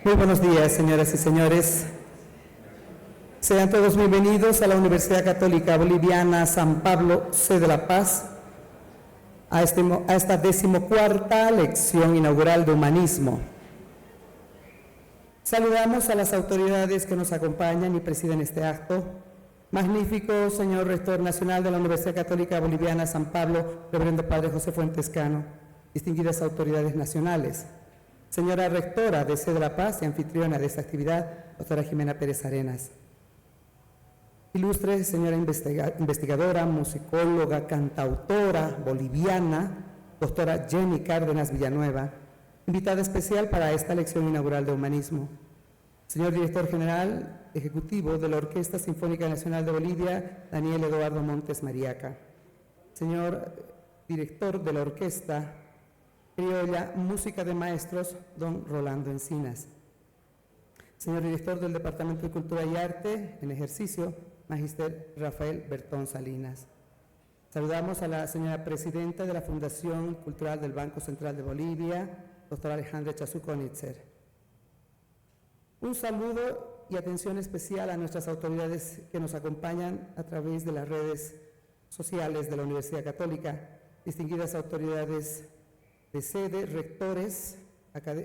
Muy buenos días, señoras y señores. Sean todos bienvenidos a la Universidad Católica Boliviana San Pablo, sede de La Paz, a esta 14ª lección inaugural de Humanismo. Saludamos a las autoridades que nos acompañan y presiden este acto. Magnífico señor Rector Nacional de la Universidad Católica Boliviana San Pablo, Reverendo Padre José Fuentes Cano, distinguidas autoridades nacionales. Señora Rectora de Sede de La Paz y anfitriona de esta actividad, doctora Jimena Pérez Arenas. Ilustre señora investigadora, musicóloga, cantautora boliviana, doctora Jenny Cárdenas Villanueva, invitada especial para esta lección inaugural de Humanismo. Señor Director General Ejecutivo de la Orquesta Sinfónica Nacional de Bolivia, Daniel Eduardo Montes Mariaca. Señor Director de la Orquesta Criolla Música de Maestros, don Rolando Encinas. Señor Director del Departamento de Cultura y Arte, en ejercicio, Magíster Rafael Bertón Salinas. Saludamos a la señora Presidenta de la Fundación Cultural del Banco Central de Bolivia, doctora Alejandra Chazuco-Nitzer. Un saludo y atención especial a nuestras autoridades que nos acompañan a través de las redes sociales de la Universidad Católica, distinguidas autoridades de sede, rectores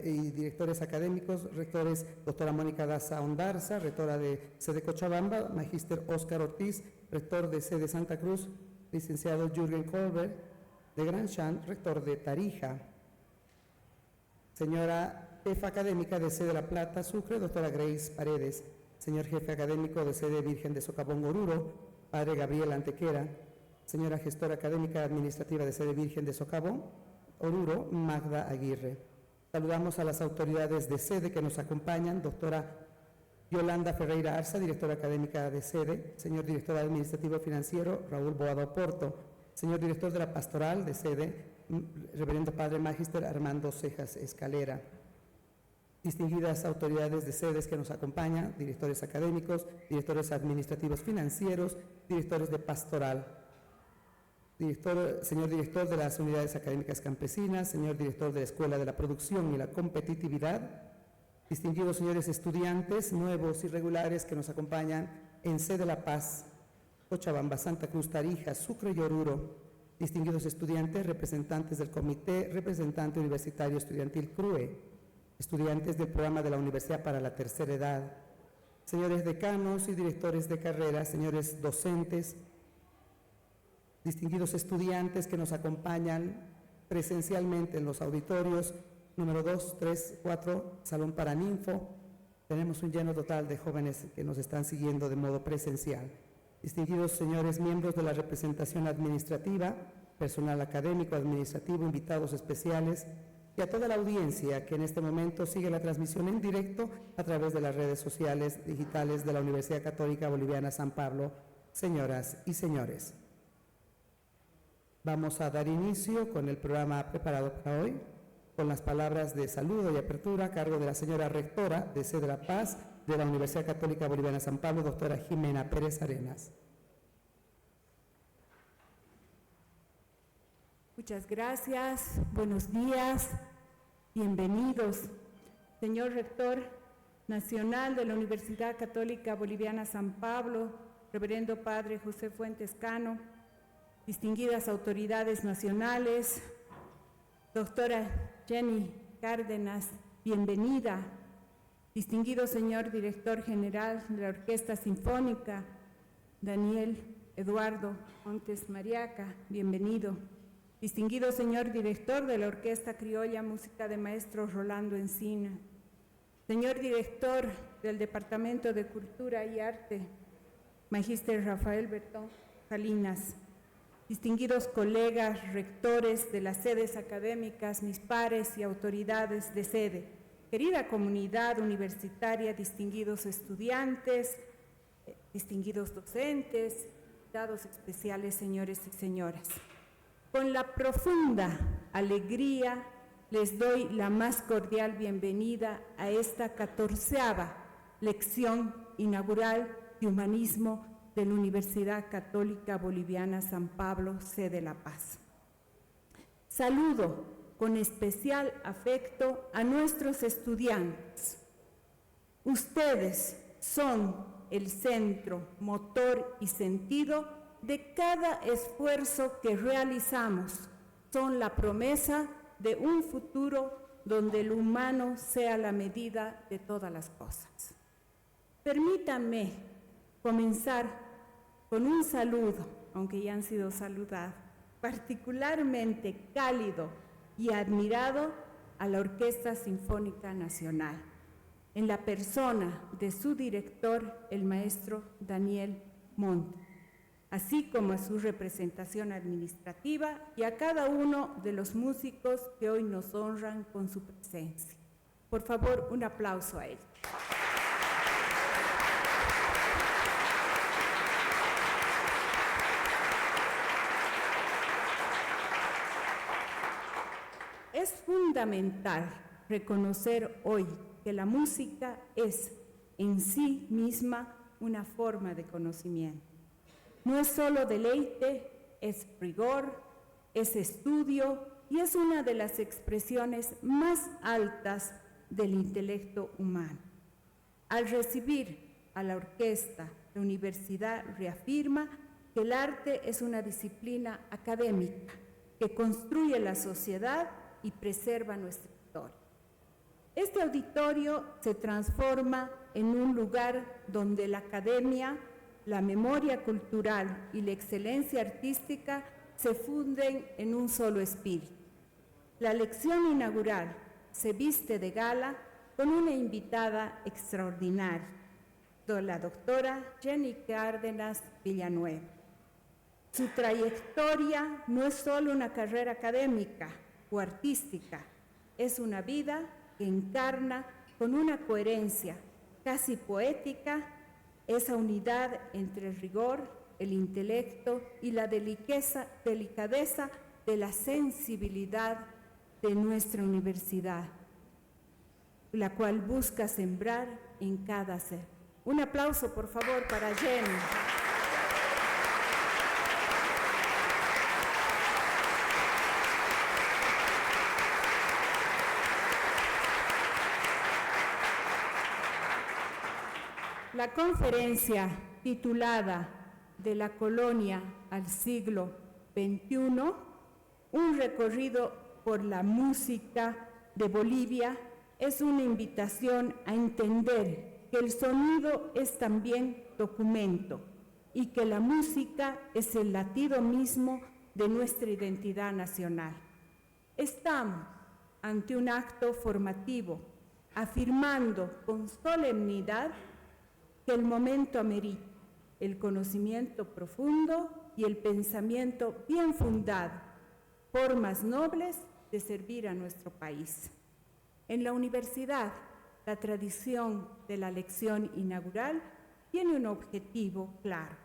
y directores académicos, rectores doctora Mónica Daza Ondarza, rectora de sede Cochabamba, magíster Óscar Ortiz, rector de sede Santa Cruz, licenciado Jürgen Kolber de Gran Chan, rector de Tarija, señora jefa académica de sede La Plata, Sucre, doctora Grace Paredes, señor jefe académico de sede Virgen de Socavón, Oruro, padre Gabriel Antequera, señora gestora académica administrativa de sede Virgen de Socavón, Oruro, Magda Aguirre. Saludamos a las autoridades de sede que nos acompañan, doctora Yolanda Ferreira Arza, directora académica de sede, señor director administrativo financiero, Raúl Boado Porto, señor director de la pastoral de sede, reverendo padre magíster Armando Cejas Escalera, distinguidas autoridades de sedes que nos acompañan, directores académicos, directores administrativos financieros, directores de pastoral, señor director de las unidades académicas campesinas, señor director de la Escuela de la Producción y la Competitividad, distinguidos señores estudiantes nuevos y regulares que nos acompañan en sede La Paz, Cochabamba, Santa Cruz, Tarija, Sucre y Oruro, distinguidos estudiantes, representantes del Comité Representante Universitario Estudiantil CRUE, estudiantes del programa de la Universidad para la Tercera Edad, señores decanos y directores de carrera, señores docentes, distinguidos estudiantes que nos acompañan presencialmente en los auditorios número 2, 3, 4, Salón Paraninfo. Tenemos un lleno total de jóvenes que nos están siguiendo de modo presencial. Distinguidos señores miembros de la representación administrativa, personal académico, administrativo, invitados especiales y a toda la audiencia que en este momento sigue la transmisión en directo a través de las redes sociales digitales de la Universidad Católica Boliviana San Pablo. Señoras y señores, vamos a dar inicio con el programa preparado para hoy, con las palabras de saludo y apertura a cargo de la señora rectora de Sede La Paz de la Universidad Católica Boliviana San Pablo, doctora Jimena Pérez Arenas. Muchas gracias, buenos días, bienvenidos. Señor Rector Nacional de la Universidad Católica Boliviana San Pablo, Reverendo Padre José Fuentes Cano, distinguidas autoridades nacionales, doctora Jenny Cárdenas, bienvenida. Distinguido señor Director General de la Orquesta Sinfónica, Daniel Eduardo Montes Mariaca, bienvenido. Distinguido señor Director de la Orquesta Criolla Música de Maestros, Rolando Encinas. Señor Director del Departamento de Cultura y Arte, Magíster Rafael Bertón Salinas. Distinguidos colegas, rectores de las sedes académicas, mis pares y autoridades de sede, querida comunidad universitaria, distinguidos estudiantes, distinguidos docentes, invitados especiales, señores y señoras. Con la profunda alegría les doy la más cordial bienvenida a esta 14ª lección inaugural de Humanismo de la Universidad Católica Boliviana San Pablo, sede La Paz. Saludo con especial afecto a nuestros estudiantes, Ustedes son el centro, motor y sentido de cada esfuerzo que realizamos. Son la promesa de un futuro donde el humano sea la medida de todas las cosas. Permítanme comenzar con un saludo, aunque ya han sido saludados, particularmente cálido y admirado a la Orquesta Sinfónica Nacional, en la persona de su director, el maestro Daniel Montt, así como a su representación administrativa y a cada uno de los músicos que hoy nos honran con su presencia. Por favor, un aplauso a ellos. Es fundamental reconocer hoy que la música es en sí misma una forma de conocimiento. No es solo deleite, es rigor, es estudio y es una de las expresiones más altas del intelecto humano. Al recibir a la orquesta, la universidad reafirma que el arte es una disciplina académica que construye la sociedad y preserva nuestra historia. Este auditorio se transforma en un lugar donde la academia, la memoria cultural y la excelencia artística se funden en un solo espíritu. La lección inaugural se viste de gala con una invitada extraordinaria, la doctora Jenny Cárdenas Villanueva. Su trayectoria no es solo una carrera académica o artística, es una vida que encarna con una coherencia casi poética esa unidad entre el rigor, el intelecto y la delicadeza de la sensibilidad de nuestra universidad, la cual busca sembrar en cada ser. Un aplauso, por favor, para Jenny. La conferencia titulada De la colonia al siglo XXI, un recorrido por la música de Bolivia, es una invitación a entender que el sonido es también documento y que la música es el latido mismo de nuestra identidad nacional. Estamos ante un acto formativo, afirmando con solemnidad que el momento amerita el conocimiento profundo y el pensamiento bien fundado, formas nobles de servir a nuestro país. En la universidad, la tradición de la lección inaugural tiene un objetivo claro,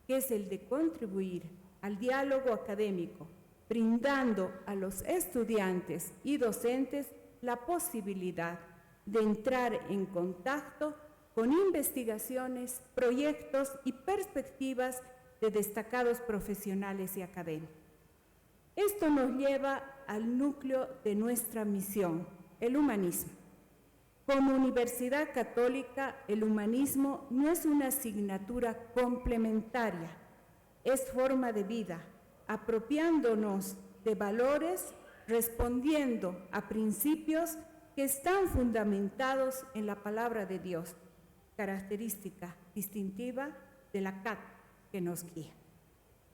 que es el de contribuir al diálogo académico, brindando a los estudiantes y docentes la posibilidad de entrar en contacto con investigaciones, proyectos y perspectivas de destacados profesionales y académicos. Esto nos lleva al núcleo de nuestra misión, el humanismo. Como Universidad Católica, el humanismo no es una asignatura complementaria, es forma de vida, apropiándonos de valores, respondiendo a principios que están fundamentados en la palabra de Dios, característica distintiva de la CAT que nos guía.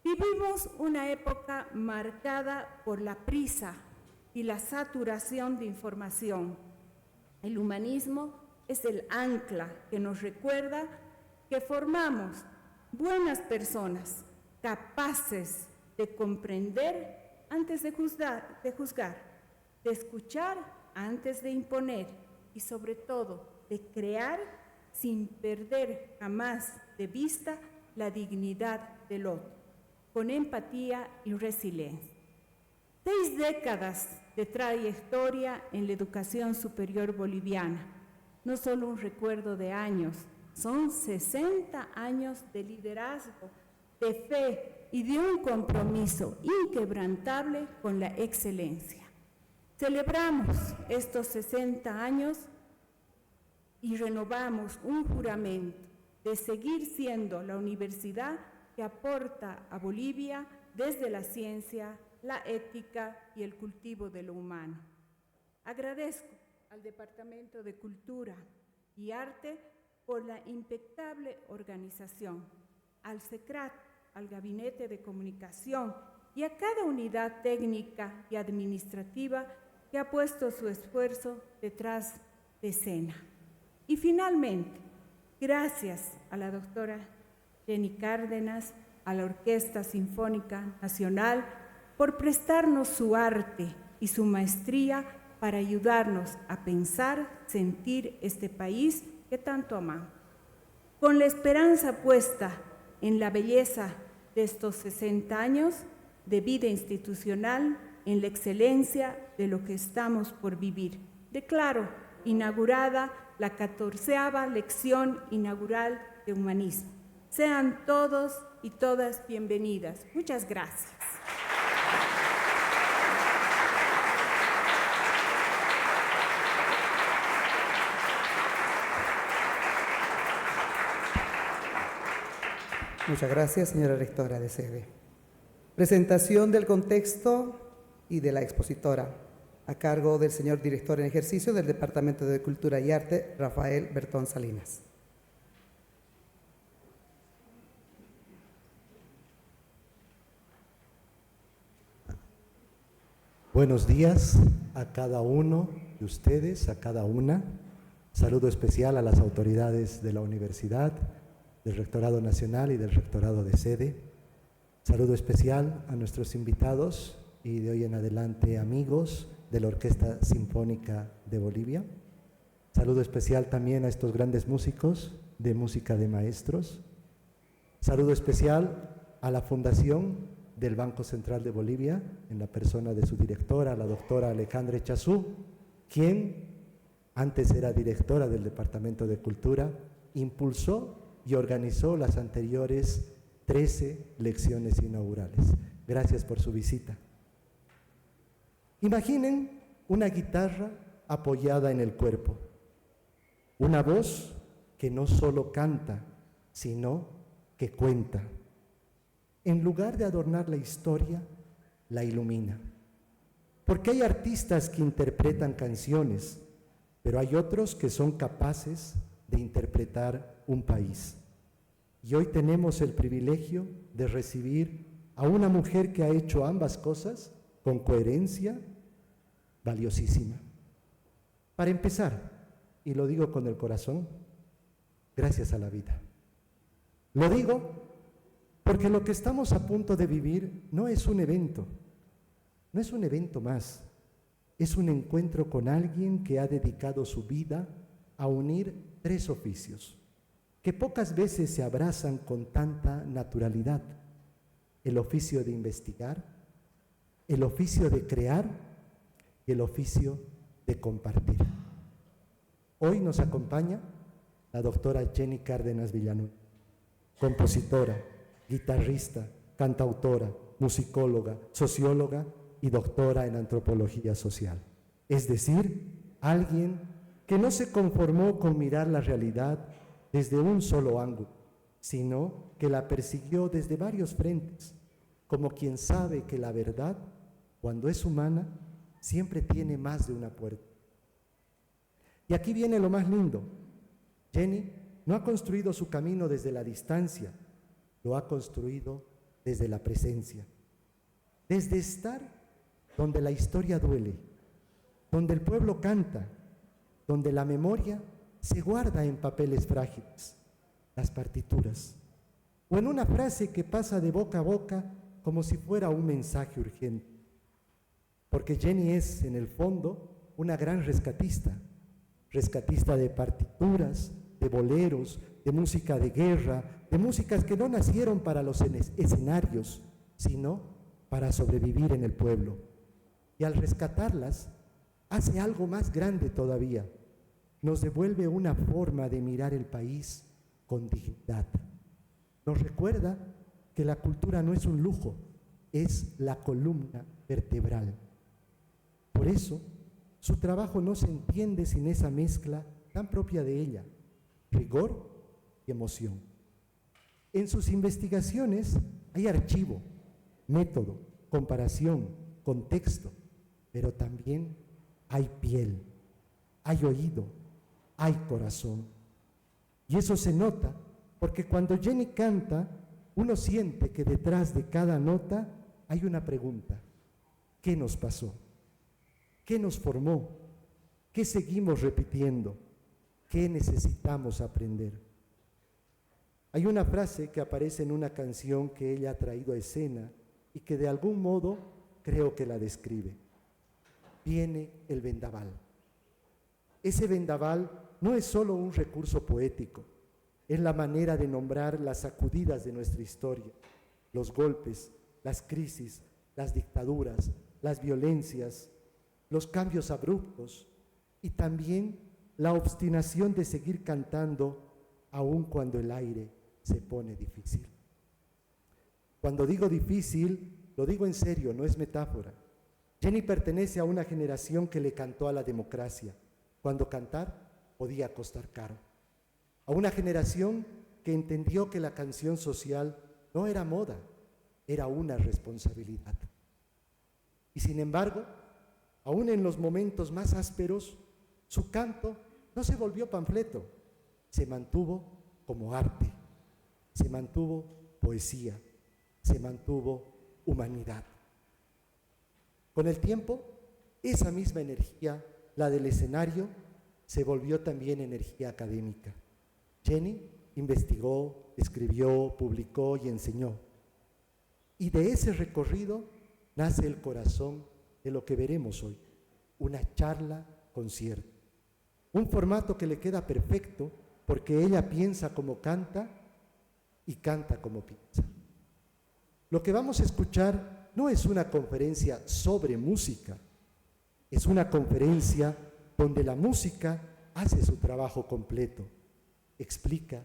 Vivimos una época marcada por la prisa y la saturación de información. El humanismo es el ancla que nos recuerda que formamos buenas personas capaces de comprender antes de juzgar, de escuchar antes de imponer y sobre todo de crear sin perder jamás de vista la dignidad del otro, con empatía y resiliencia. 6 décadas de trayectoria en la educación superior boliviana, no solo un recuerdo de años, son 60 años de liderazgo, de fe y de un compromiso inquebrantable con la excelencia. Celebramos estos 60 años y renovamos un juramento de seguir siendo la universidad que aporta a Bolivia desde la ciencia, la ética y el cultivo de lo humano. Agradezco al Departamento de Cultura y Arte por la impecable organización, al SECRAT, al Gabinete de Comunicación y a cada unidad técnica y administrativa que ha puesto su esfuerzo detrás de escena. Y finalmente, gracias a la doctora Jenny Cárdenas, a la Orquesta Sinfónica Nacional, por prestarnos su arte y su maestría para ayudarnos a pensar, sentir este país que tanto amamos. Con la esperanza puesta en la belleza de estos 60 años de vida institucional, en la excelencia de lo que estamos por vivir, declaro inaugurada la 14ª lección inaugural de humanismo. Sean todos y todas bienvenidas. Muchas gracias. Muchas gracias, señora rectora de sede. Presentación del contexto y de la expositora, a cargo del señor director en ejercicio del Departamento de Cultura y Arte, Rafael Bertón Salinas. Buenos días a cada uno de ustedes, a cada una. Saludo especial a las autoridades de la universidad, del Rectorado Nacional y del Rectorado de Sede. Saludo especial a nuestros invitados y de hoy en adelante amigos de la Orquesta Sinfónica de Bolivia. Saludo especial también a estos grandes músicos de música de maestros. Saludo especial a la Fundación del Banco Central de Bolivia, en la persona de su directora, la doctora Alejandra Echazú, quien antes era directora del Departamento de Cultura, impulsó y organizó las anteriores 13 lecciones inaugurales. Gracias por su visita. Imaginen una guitarra apoyada en el cuerpo, una voz que no solo canta, sino que cuenta. En lugar de adornar la historia, la ilumina. Porque hay artistas que interpretan canciones, pero hay otros que son capaces de interpretar un país. Y hoy tenemos el privilegio de recibir a una mujer que ha hecho ambas cosas con coherencia valiosísima. Para empezar, y lo digo con el corazón, gracias a la vida. Lo digo porque lo que estamos a punto de vivir no es un evento más, es un encuentro con alguien que ha dedicado su vida a unir 3 oficios, que pocas veces se abrazan con tanta naturalidad: el oficio de investigar, el oficio de crear y el oficio de compartir. Hoy nos acompaña la doctora Jenny Cárdenas Villanueva, compositora, guitarrista, cantautora, musicóloga, socióloga y doctora en antropología social. Es decir, alguien que no se conformó con mirar la realidad desde un solo ángulo, sino que la persiguió desde varios frentes, como quien sabe que la verdad, cuando es humana, siempre tiene más de una puerta. Y aquí viene lo más lindo. Jenny no ha construido su camino desde la distancia, lo ha construido desde la presencia, desde estar donde la historia duele, donde el pueblo canta, donde la memoria se guarda en papeles frágiles, las partituras, o en una frase que pasa de boca a boca como si fuera un mensaje urgente. Porque Jenny es, en el fondo, una gran rescatista de partituras, de boleros, de música de guerra, de músicas que no nacieron para los escenarios, sino para sobrevivir en el pueblo. Y al rescatarlas, hace algo más grande todavía. Nos devuelve una forma de mirar el país con dignidad. Nos recuerda que la cultura no es un lujo, es la columna vertebral. Por eso, su trabajo no se entiende sin esa mezcla tan propia de ella: rigor y emoción. En sus investigaciones hay archivo, método, comparación, contexto, pero también hay piel, hay oído, hay corazón. Y eso se nota porque cuando Jenny canta, uno siente que detrás de cada nota hay una pregunta: ¿qué nos pasó? ¿Qué nos formó? ¿Qué seguimos repitiendo? ¿Qué necesitamos aprender? Hay una frase que aparece en una canción que ella ha traído a escena y que de algún modo creo que la describe. Viene el vendaval. Ese vendaval no es solo un recurso poético, es la manera de nombrar las sacudidas de nuestra historia, los golpes, las crisis, las dictaduras, las violencias, los cambios abruptos y también la obstinación de seguir cantando aun cuando el aire se pone difícil. Cuando digo difícil, lo digo en serio, no es metáfora. Jenny pertenece a una generación que le cantó a la democracia, cuando cantar podía costar caro. A una generación que entendió que la canción social no era moda, era una responsabilidad. Y sin embargo, aún en los momentos más ásperos, su canto no se volvió panfleto, se mantuvo como arte, se mantuvo poesía, se mantuvo humanidad. Con el tiempo, esa misma energía, la del escenario, se volvió también energía académica. Jenny investigó, escribió, publicó y enseñó. Y de ese recorrido nace el corazón de lo que veremos hoy, una charla-concierto. Un formato que le queda perfecto porque ella piensa como canta y canta como piensa. Lo que vamos a escuchar no es una conferencia sobre música, es una conferencia donde la música hace su trabajo completo, explica,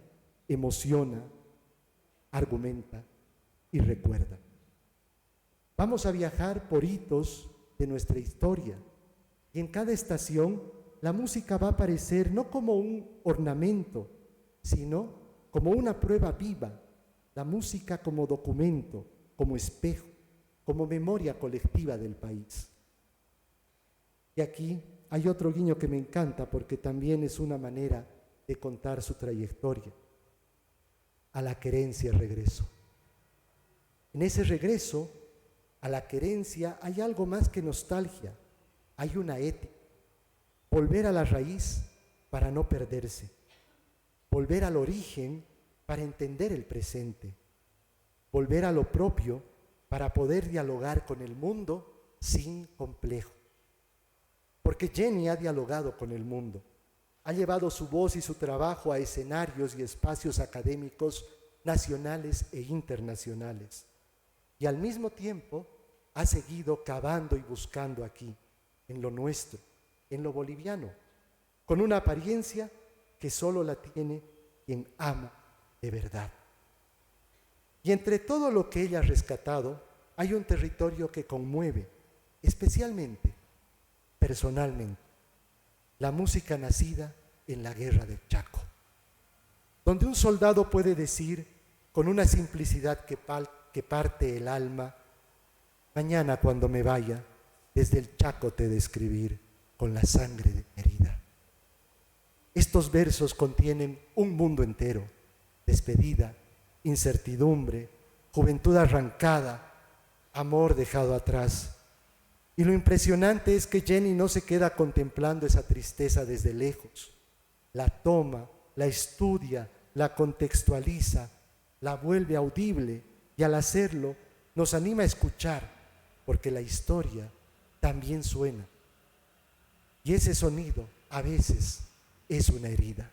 emociona, argumenta y recuerda. Vamos a viajar por hitos de nuestra historia y en cada estación la música va a aparecer no como un ornamento, sino como una prueba viva, la música como documento, como espejo, como memoria colectiva del país. Y aquí hay otro guiño que me encanta porque también es una manera de contar su trayectoria. A la querencia regreso. En ese regreso a la querencia hay algo más que nostalgia, hay una ética. Volver a la raíz para no perderse, volver al origen para entender el presente, volver a lo propio para poder dialogar con el mundo sin complejo. Porque Jenny ha dialogado con el mundo, ha llevado su voz y su trabajo a escenarios y espacios académicos nacionales e internacionales. Y al mismo tiempo ha seguido cavando y buscando aquí, en lo nuestro, en lo boliviano, con una apariencia que solo la tiene quien ama de verdad. Y entre todo lo que ella ha rescatado, hay un territorio que conmueve, especialmente, personalmente, la música nacida en la guerra del Chaco, donde un soldado puede decir con una simplicidad que parte el alma: mañana cuando me vaya, desde el Chaco te he de escribir con la sangre de mi herida. Estos versos contienen un mundo entero: despedida, incertidumbre, juventud arrancada, amor dejado atrás. Y lo impresionante es que Jenny no se queda contemplando esa tristeza desde lejos. La toma, la estudia, la contextualiza, la vuelve audible y al hacerlo nos anima a escuchar, porque la historia también suena. Y ese sonido a veces es una herida.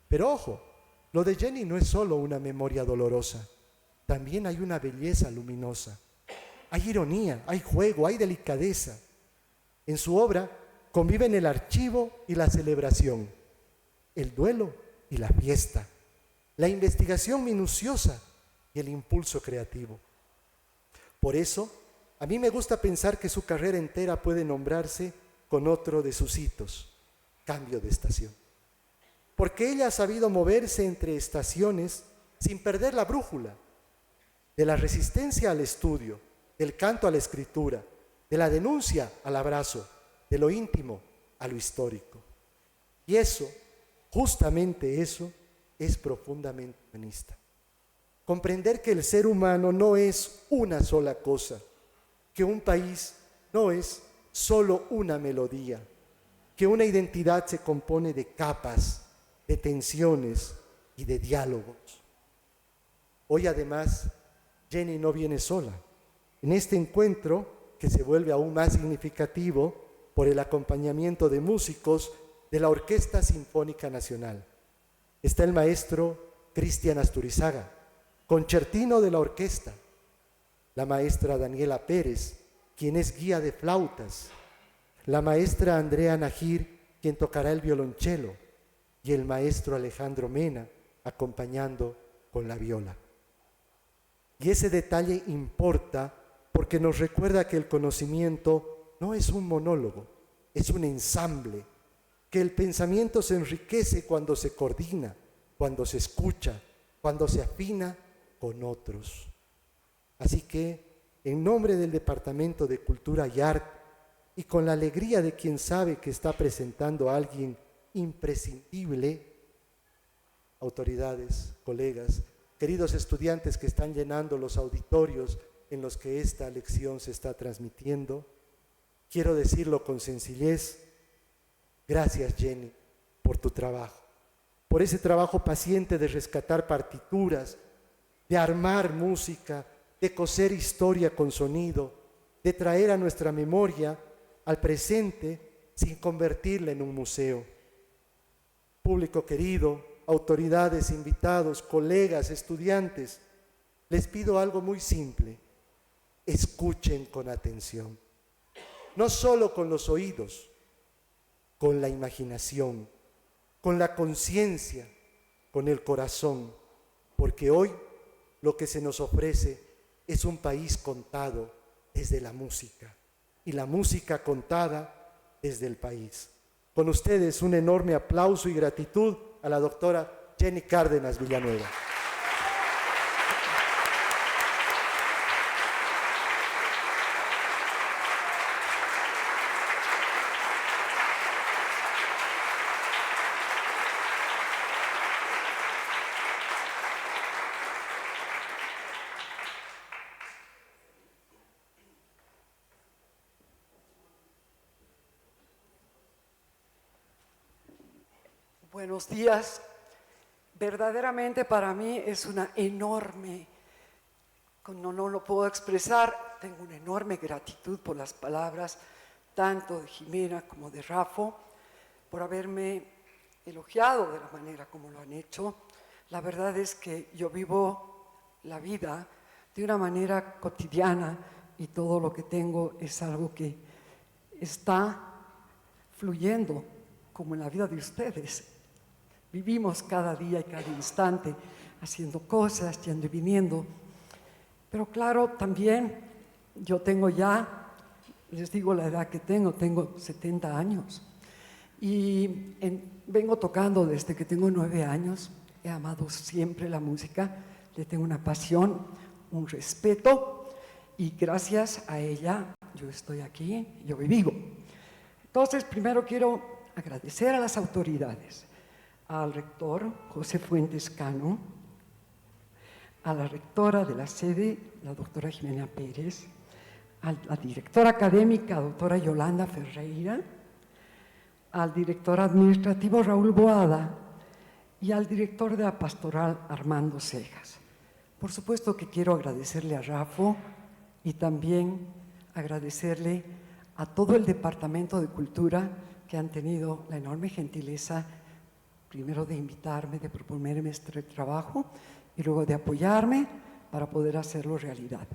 Pero ojo, lo de Jenny no es solo una memoria dolorosa, también hay una belleza luminosa. Hay ironía, hay juego, hay delicadeza. En su obra conviven el archivo y la celebración, el duelo y la fiesta, la investigación minuciosa y el impulso creativo. Por eso, a mí me gusta pensar que su carrera entera puede nombrarse con otro de sus hitos: cambio de estación. Porque ella ha sabido moverse entre estaciones sin perder la brújula, de la resistencia al estudio, del canto a la escritura, de la denuncia al abrazo, de lo íntimo a lo histórico. Y eso, justamente eso, es profundamente humanista. Comprender que el ser humano no es una sola cosa, que un país no es solo una melodía, que una identidad se compone de capas, de tensiones y de diálogos. Hoy además, Jenny no viene sola. En este encuentro, que se vuelve aún más significativo por el acompañamiento de músicos de la Orquesta Sinfónica Nacional, está el maestro Cristian Asturizaga, concertino de la orquesta, la maestra Daniela Pérez, quien es guía de flautas, la maestra Andrea Najir, quien tocará el violonchelo, y el maestro Alejandro Mena, acompañando con la viola. Y ese detalle importa porque nos recuerda que el conocimiento no es un monólogo, es un ensamble, que el pensamiento se enriquece cuando se coordina, cuando se escucha, cuando se afina con otros. Así que, en nombre del Departamento de Cultura y Arte, y con la alegría de quien sabe que está presentando a alguien imprescindible, autoridades, colegas, queridos estudiantes que están llenando los auditorios en los que esta lección se está transmitiendo, quiero decirlo con sencillez: gracias, Jenny, por tu trabajo, por ese trabajo paciente de rescatar partituras, de armar música, de coser historia con sonido, de traer a nuestra memoria al presente sin convertirla en un museo. Público querido, autoridades, invitados, colegas, estudiantes, les pido algo muy simple: escuchen con atención, no solo con los oídos, con la imaginación, con la conciencia, con el corazón, porque hoy lo que se nos ofrece es un país contado desde la música y la música contada desde el país. Con ustedes un enorme aplauso y gratitud a la doctora Jenny Cárdenas Villanueva. Buenos días. Verdaderamente para mí es una enorme, no lo puedo expresar, tengo una enorme gratitud por las palabras tanto de Jimena como de Rafa, por haberme elogiado de la manera como lo han hecho. La verdad es que yo vivo la vida de una manera cotidiana y todo lo que tengo es algo que está fluyendo como en la vida de ustedes. Vivimos cada día y cada instante haciendo cosas, yendo y viniendo. Pero claro, también yo tengo ya, les digo la edad que tengo 70 años. Y vengo tocando desde que tengo 9 años. He amado siempre la música, le tengo una pasión, un respeto. Y gracias a ella yo estoy aquí, yo vivo. Entonces, primero quiero agradecer a las autoridades, al rector José Fuentes Cano, a la rectora de la sede, la doctora Jimena Pérez, a la directora académica, doctora Yolanda Ferreira, al director administrativo Raúl Boada y al director de la pastoral Armando Cejas. Por supuesto que quiero agradecerle a Rafa y también agradecerle a todo el Departamento de Cultura que han tenido la enorme gentileza primero de invitarme, de proponerme este trabajo y luego de apoyarme para poder hacerlo realidad.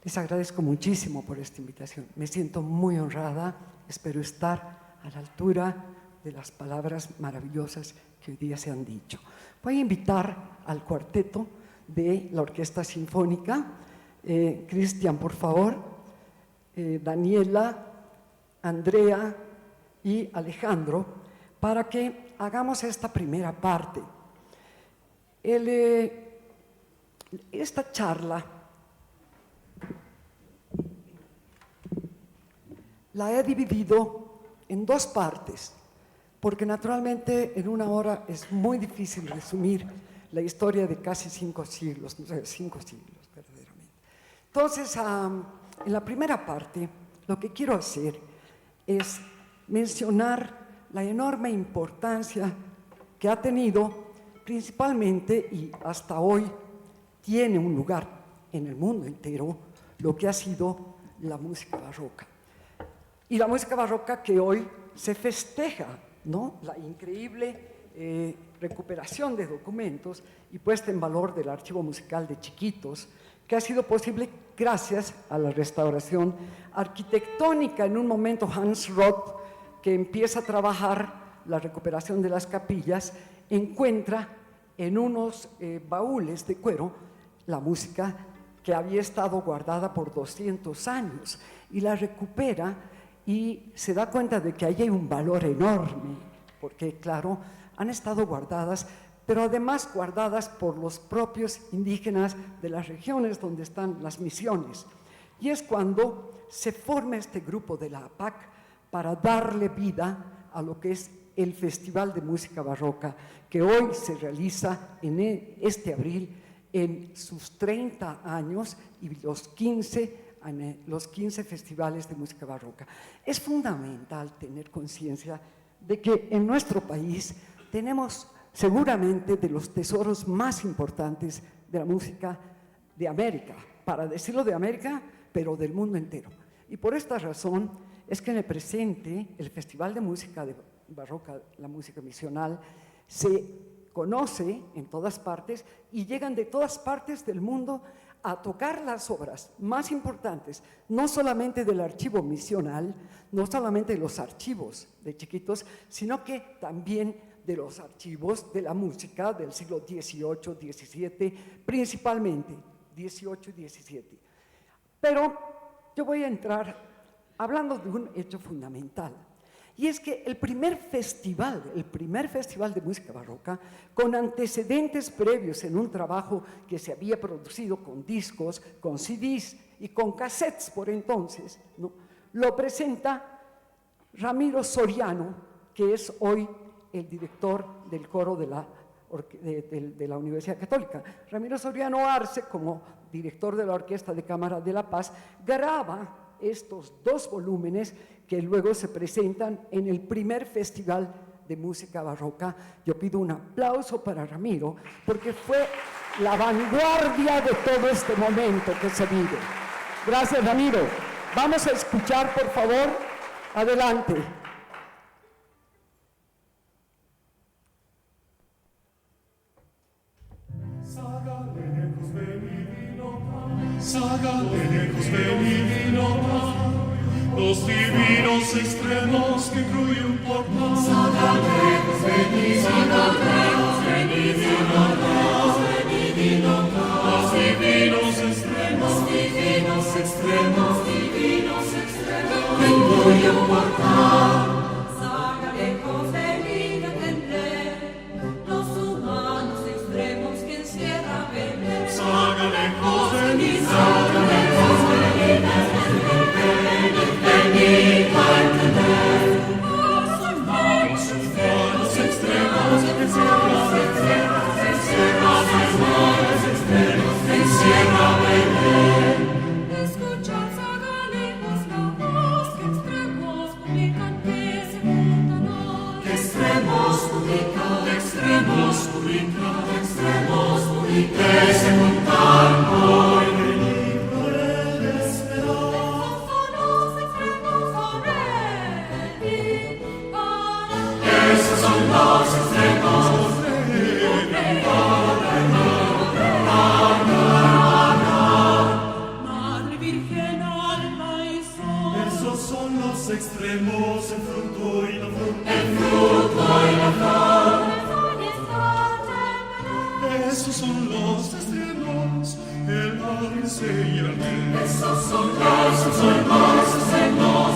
Les agradezco muchísimo por esta invitación. Me siento muy honrada, espero estar a la altura de las palabras maravillosas que hoy día se han dicho. Voy a invitar al cuarteto de la Orquesta Sinfónica. Cristian, por favor, Daniela, Andrea y Alejandro, para que hagamos esta primera parte. Esta charla la he dividido en dos partes, porque naturalmente en una hora es muy difícil resumir la historia de casi 5 siglos, no sé, 5 siglos verdaderamente. Entonces, en la primera parte, lo que quiero hacer es mencionar la enorme importancia que ha tenido principalmente y hasta hoy tiene un lugar en el mundo entero lo que ha sido la música barroca. Y la música barroca que hoy se festeja, ¿no? La increíble recuperación de documentos y puesta en valor del archivo musical de Chiquitos, que ha sido posible gracias a la restauración arquitectónica. En un momento Hans Roth, que empieza a trabajar la recuperación de las capillas, encuentra en unos baúles de cuero la música que había estado guardada por 200 años y la recupera y se da cuenta de que ahí hay un valor enorme, porque claro, han estado guardadas, pero además guardadas por los propios indígenas de las regiones donde están las misiones. Y es cuando se forma este grupo de la APAC para darle vida a lo que es el Festival de Música Barroca, que hoy se realiza en este abril en sus 30 años y los 15 festivales de música barroca. Es fundamental tener conciencia de que en nuestro país tenemos seguramente de los tesoros más importantes de la música de América, para decirlo de América, pero del mundo entero. Y por esta razón es que en el presente el Festival de Música Barroca, la música misional, se conoce en todas partes y llegan de todas partes del mundo a tocar las obras más importantes, no solamente del archivo misional, no solamente de los archivos de Chiquitos, sino que también de los archivos de la música del siglo XVIII, XVII, principalmente XVIII y XVII. Pero yo voy a entrar hablando de un hecho fundamental, y es que el primer festival de música barroca, con antecedentes previos en un trabajo que se había producido con discos, con CDs y con cassettes por entonces, ¿no?, lo presenta Ramiro Soriano, que es hoy el director del coro de la Universidad Católica. Ramiro Soriano Arce, como director de la Orquesta de Cámara de La Paz, graba estos 2 volúmenes que luego se presentan en el primer Festival de Música Barroca. Yo pido un aplauso para Ramiro, porque fue la vanguardia de todo este momento que se vive. Gracias, Ramiro. Vamos a escuchar, por favor. Adelante. Sagalejos venidinota, los divinos extremos que fluyen por paz. Sagalejos venidinota, los divinos extremos que fluyen por paz. Sagalejos venid atender, los humanos extremos que encierra Belén. Sagalejos venid, Escuchad, sagalejos, la voz que extremos publican que se juntan hoy. extremos publica, que se juntan hoy. Esos son los extremos. Madre Virgen, alma y sol. Esos son los extremos, el fruto y la flor. Esos son los extremos, el ápice y el anhelo. Esos son los extremos,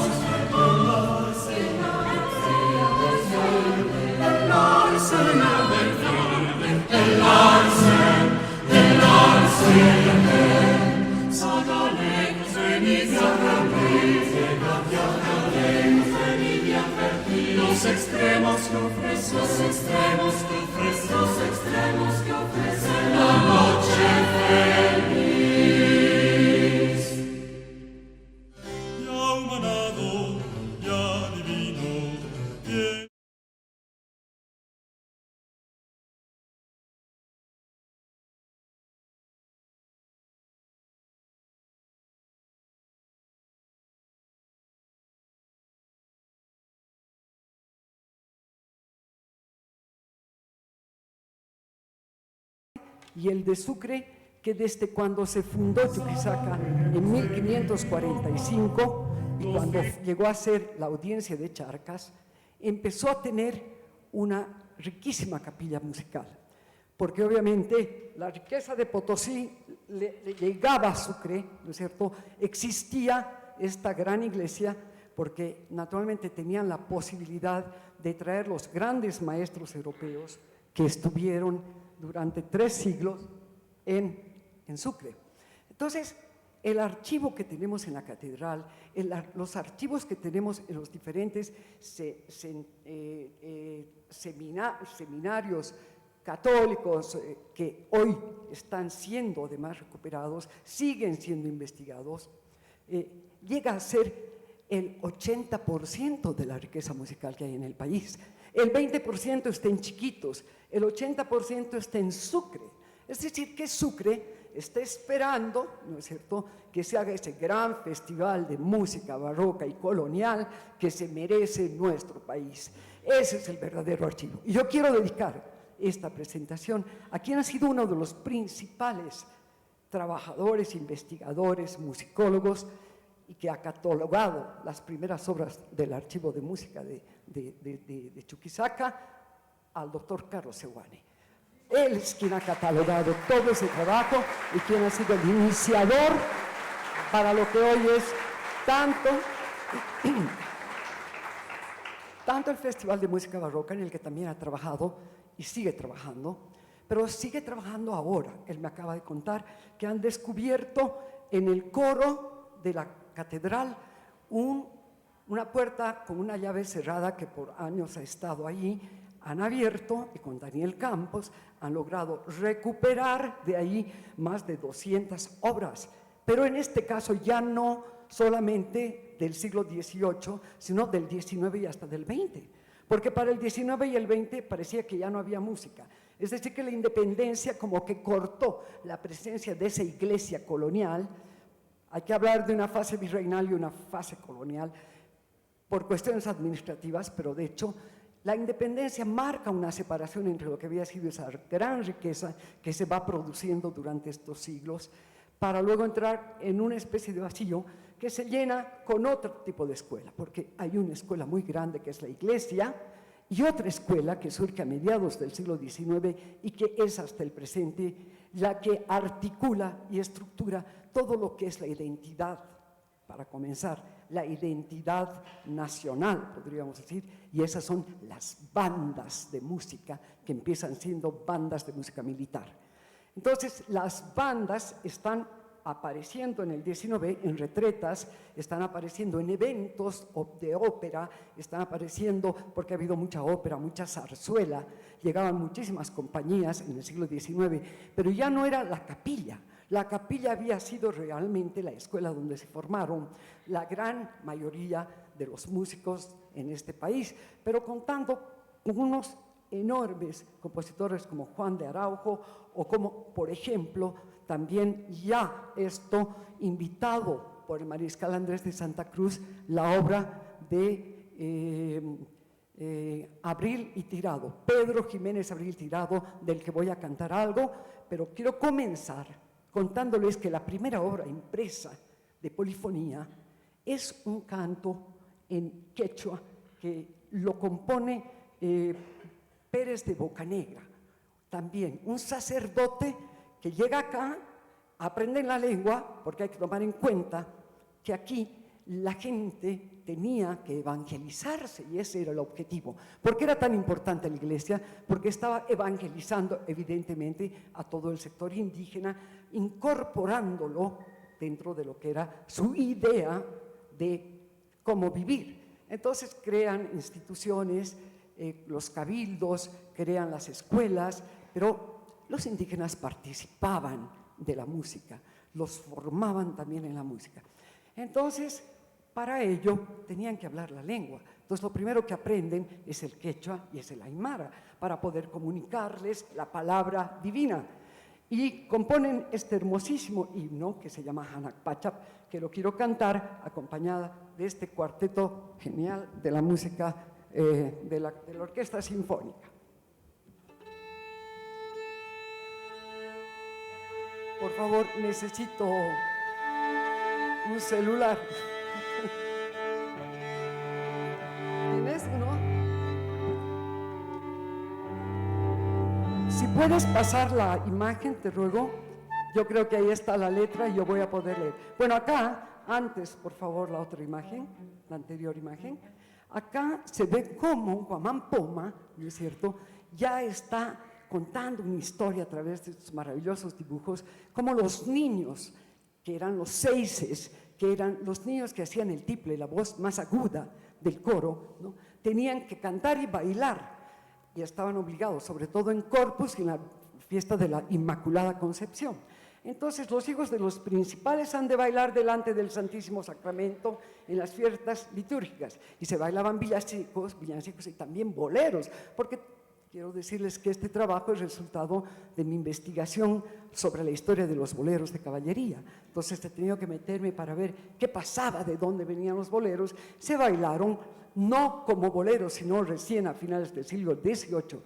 esos extremos que ofrecen la noche feliz. Ya humanado, ya divino, bien. Y el de Sucre, que desde cuando se fundó Chuquisaca en 1545, y cuando llegó a ser la audiencia de Charcas, empezó a tener una riquísima capilla musical, porque obviamente la riqueza de Potosí le llegaba a Sucre, ¿no es cierto? Existía esta gran iglesia, porque naturalmente tenían la posibilidad de traer los grandes maestros europeos que estuvieron durante 3 siglos en Sucre. Entonces, el archivo que tenemos en la catedral, los archivos que tenemos en los diferentes seminarios católicos que hoy están siendo además recuperados, siguen siendo investigados, llega a ser el 80% de la riqueza musical que hay en el país. El 20% está en Chiquitos, el 80% está en Sucre. Es decir, que Sucre está esperando, ¿no es cierto?, que se haga ese gran festival de música barroca y colonial que se merece nuestro país. Ese es el verdadero archivo. Y yo quiero dedicar esta presentación a quien ha sido uno de los principales trabajadores, investigadores, musicólogos, y que ha catalogado las primeras obras del archivo de música de Chuquisaca, al doctor Carlos Seoane. Él es quien ha catalogado todo ese trabajo y quien ha sido el iniciador para lo que hoy es tanto el Festival de Música Barroca, en el que también ha trabajado y sigue trabajando, pero sigue trabajando ahora. Él me acaba de contar que han descubierto en el coro de la catedral una puerta con una llave cerrada que por años ha estado ahí. Han abierto y con Daniel Campos han logrado recuperar de ahí más de 200 obras, pero en este caso ya no solamente del siglo XVIII, sino del XIX y hasta del XX, porque para el XIX y el XX parecía que ya no había música. Es decir, que la independencia como que cortó la presencia de esa iglesia colonial. Hay que hablar de una fase virreinal y una fase colonial por cuestiones administrativas, pero de hecho la independencia marca una separación entre lo que había sido esa gran riqueza que se va produciendo durante estos siglos, para luego entrar en una especie de vacío que se llena con otro tipo de escuela, porque hay una escuela muy grande que es la iglesia y otra escuela que surge a mediados del siglo XIX y que es hasta el presente la que articula y estructura todo lo que es la identidad, para comenzar, la identidad nacional, podríamos decir, y esas son las bandas de música que empiezan siendo bandas de música militar. Entonces, las bandas están apareciendo en el XIX en retretas, están apareciendo en eventos de ópera, están apareciendo porque ha habido mucha ópera, mucha zarzuela, llegaban muchísimas compañías en el siglo XIX, pero ya no era la capilla. La capilla había sido realmente la escuela donde se formaron la gran mayoría de los músicos en este país, pero contando con unos enormes compositores como Juan de Araujo o como, por ejemplo, también ya esto invitado por el mariscal Andrés de Santa Cruz, la obra de Abril y Tirado, Pedro Jiménez Abril Tirado, del que voy a cantar algo, pero quiero comenzar contándoles que la primera obra impresa de polifonía es un canto en quechua que lo compone Pérez de Bocanegra, también un sacerdote que llega acá, aprende la lengua, porque hay que tomar en cuenta que aquí la gente tenía que evangelizarse y ese era el objetivo. ¿Por qué era tan importante la iglesia? Porque estaba evangelizando evidentemente a todo el sector indígena, incorporándolo dentro de lo que era su idea de cómo vivir. Entonces crean instituciones, los cabildos crean las escuelas, pero los indígenas participaban de la música, los formaban también en la música. Entonces, para ello tenían que hablar la lengua. Entonces, lo primero que aprenden es el quechua y es el aymara, para poder comunicarles la palabra divina. Y componen este hermosísimo himno que se llama Hanak Pachap, que lo quiero cantar acompañada de este cuarteto genial de la música de la Orquesta Sinfónica. Por favor, necesito un celular. ¿Tienes uno? Si puedes pasar la imagen, te ruego. Yo creo que ahí está la letra y yo voy a poder leer. Bueno, acá, antes, por favor, la otra imagen, la anterior imagen. Acá se ve cómo Guamán Poma, ¿no es cierto?, ya está contando una historia a través de estos maravillosos dibujos, como los niños, que eran los seises, que eran los niños que hacían el tiple, la voz más aguda del coro, ¿no?, tenían que cantar y bailar, y estaban obligados, sobre todo en Corpus y en la fiesta de la Inmaculada Concepción. Entonces, los hijos de los principales han de bailar delante del Santísimo Sacramento en las fiestas litúrgicas, y se bailaban villancicos y también boleros, porque quiero decirles que este trabajo es resultado de mi investigación sobre la historia de los boleros de caballería. Entonces he tenido que meterme para ver qué pasaba, de dónde venían los boleros. Se bailaron no como boleros, sino recién a finales del siglo XVIII.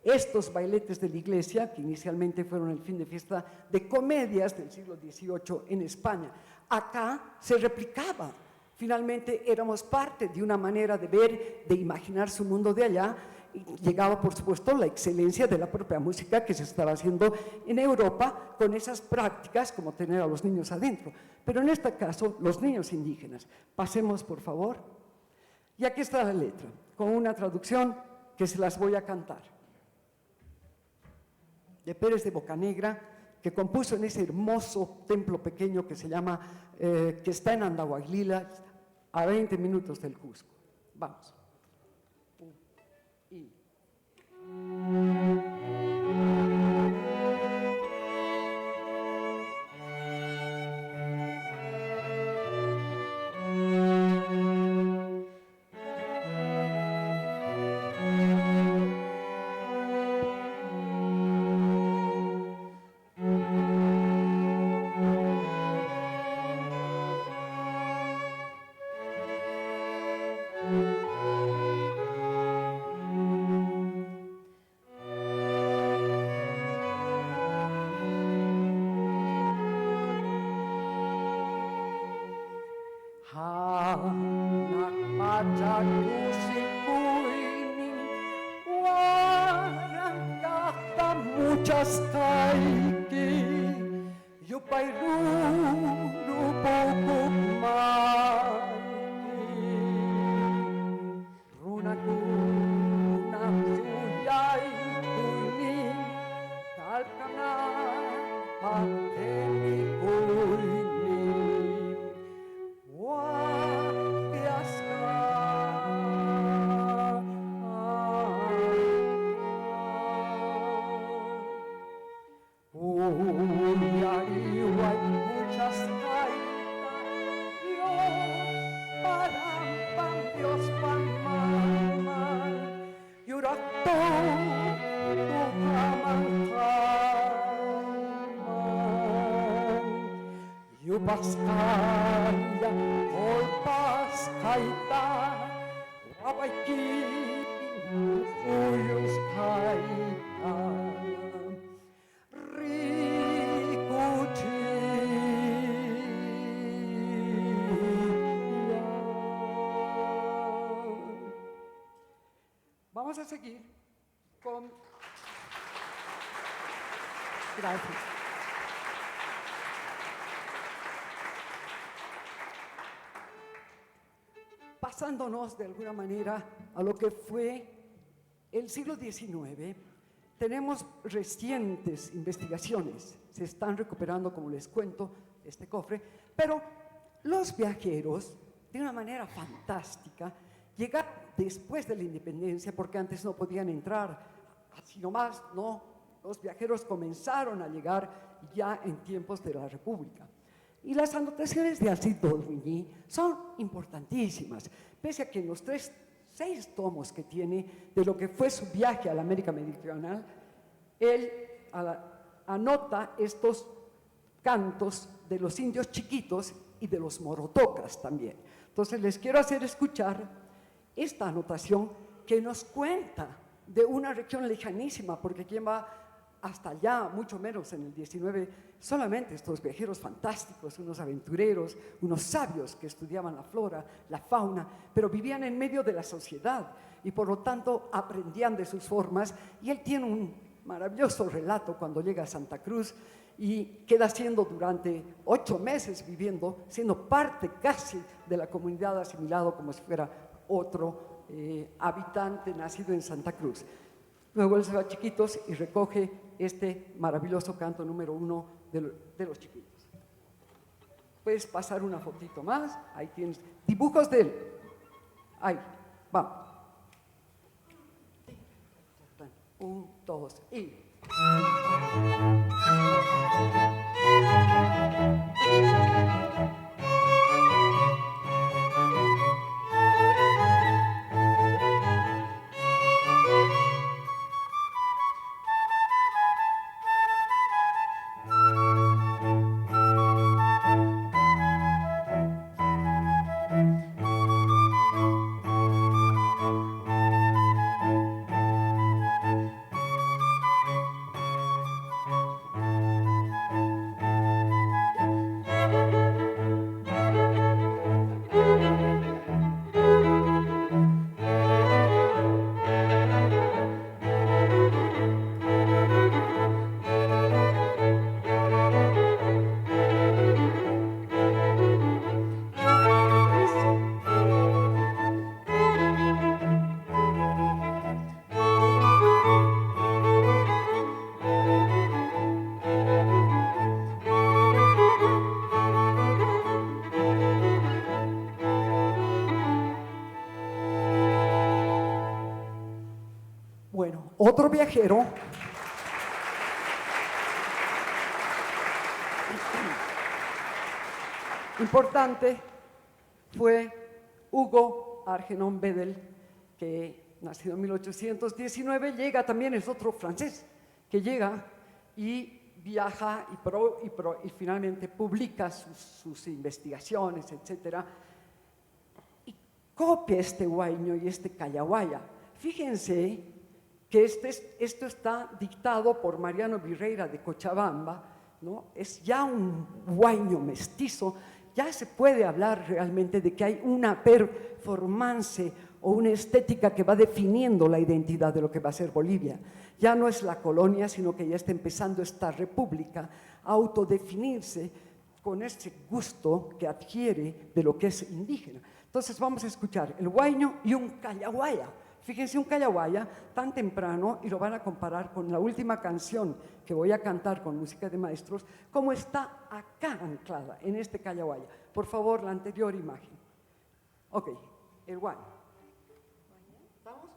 Estos bailetes de la iglesia, que inicialmente fueron el fin de fiesta de comedias del siglo XVIII en España, acá se replicaba. Finalmente éramos parte de una manera de ver, de imaginar su mundo de allá. Y llegaba, por supuesto, la excelencia de la propia música que se estaba haciendo en Europa con esas prácticas como tener a los niños adentro. Pero en este caso, los niños indígenas. Pasemos, por favor. Y aquí está la letra, con una traducción que se las voy a cantar. De Pérez de Bocanegra, que compuso en ese hermoso templo pequeño que se llama, que está en Andahuaylila, a 20 minutos del Cusco. Vamos. Vamos a seguir con... Gracias. Pasándonos de alguna manera a lo que fue el siglo XIX, tenemos recientes investigaciones, se están recuperando, como les cuento, este cofre, pero los viajeros, de una manera fantástica, llegar después de la independencia, porque antes no podían entrar así nomás, no. Los viajeros comenzaron a llegar ya en tiempos de la República. Y las anotaciones de Alcide d'Orbigny son importantísimas, pese a que en los 6 tomos que tiene de lo que fue su viaje a la América Meridional, él anota estos cantos de los indios chiquitos y de los morotocas también. Entonces les quiero hacer escuchar esta anotación que nos cuenta de una región lejanísima, porque quien va hasta allá, mucho menos en el 19, solamente estos viajeros fantásticos, unos aventureros, unos sabios que estudiaban la flora, la fauna, pero vivían en medio de la sociedad y por lo tanto aprendían de sus formas. Y él tiene un maravilloso relato cuando llega a Santa Cruz y queda siendo durante 8 meses viviendo, siendo parte casi de la comunidad, asimilado como si fuera otro habitante nacido en Santa Cruz. Luego él se va a Chiquitos y recoge este maravilloso canto número 1 de los Chiquitos. Puedes pasar una fotito más, ahí tienes dibujos de él. Ahí, vamos. 1, 2 y... Bueno, otro viajero importante fue Hugo Argenon Bedel, que nacido en 1819, llega también, es otro francés, que llega y viaja y finalmente publica sus investigaciones, etc. Y copia este huayno y este callahuaya. Fíjense que esto está dictado por Mariano Virreira de Cochabamba, ¿no? Es ya un huayno mestizo, ya se puede hablar realmente de que hay una performance o una estética que va definiendo la identidad de lo que va a ser Bolivia. Ya no es la colonia, sino que ya está empezando esta república a autodefinirse con ese gusto que adquiere de lo que es indígena. Entonces vamos a escuchar el huayno y un callahuaya. Fíjense, un callahuaya tan temprano, y lo van a comparar con la última canción que voy a cantar con música de maestros, como está acá anclada en este callahuaya. Por favor, la anterior imagen. Ok, el huayno. ¿Estamos?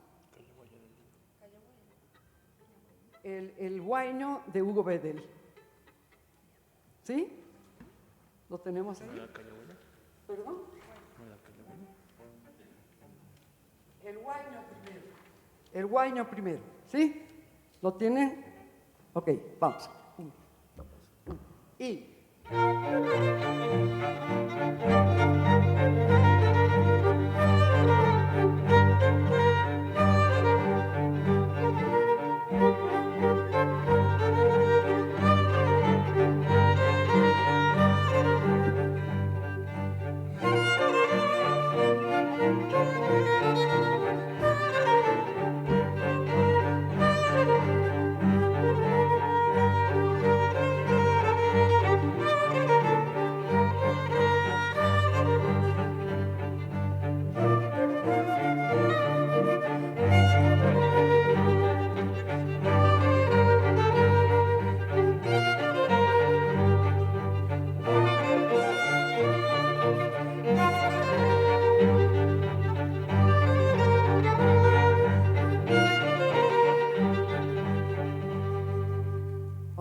El huayno de Hugo Bedel. ¿Sí? ¿Lo tenemos ahí? ¿Perdón? El huayno primero. El huayno primero, ¿sí? ¿Lo tienen? Ok, vamos. 1, 2, 1 y...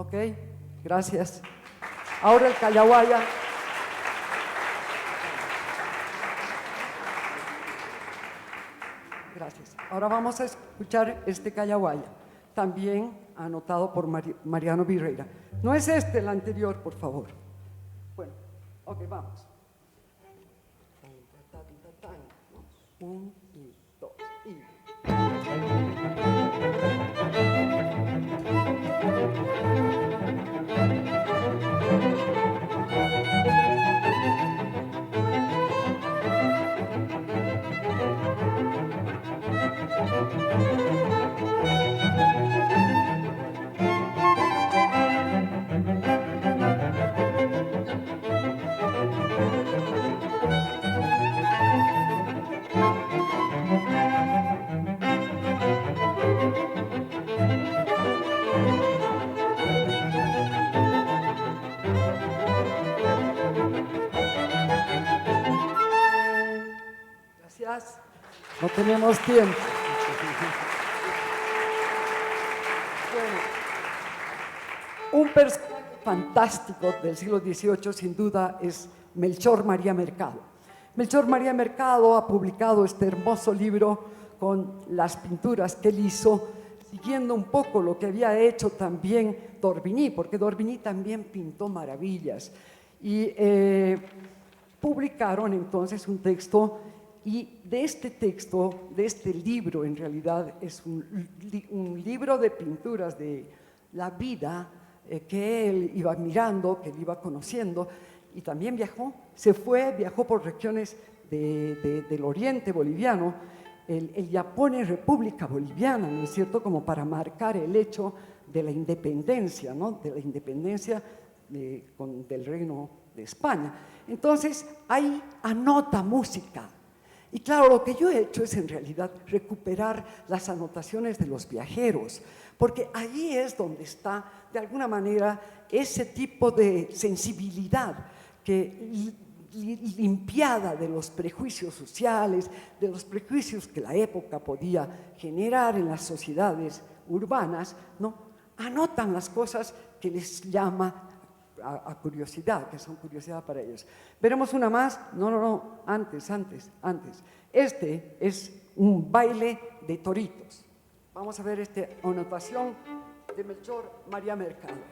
¿Ok? Gracias. Ahora el Callahuaya. Gracias. Ahora vamos a escuchar este Callahuaya, también anotado por Mariano Virreira. No es este, el anterior, por favor. Bueno, ok, vamos. 1 y 2 y... Gracias. No tenemos tiempo. Bueno, un personaje fantástico del siglo XVIII, sin duda, es Melchor María Mercado. Melchor María Mercado ha publicado este hermoso libro con las pinturas que él hizo, siguiendo un poco lo que había hecho también d'Orbigny, porque d'Orbigny también pintó maravillas. Y publicaron entonces un texto, y de este texto, de este libro, en realidad es un libro de pinturas de la vida que él iba mirando, que él iba conociendo, y también viajó por regiones del oriente boliviano. Él ya pone República Boliviana, ¿no es cierto?, como para marcar el hecho de la independencia, ¿no?, de la independencia del Reino de España. Entonces, ahí anota música. Y claro, lo que yo he hecho es en realidad recuperar las anotaciones de los viajeros, porque allí es donde está, de alguna manera, ese tipo de sensibilidad que limpiada de los prejuicios sociales, de los prejuicios que la época podía generar en las sociedades urbanas, ¿no?, anotan las cosas que les llama a curiosidad, que son curiosidad para ellos. ¿Veremos una más? No, antes. Este es un baile de toritos. Vamos a ver esta anotación de Melchor María Mercado.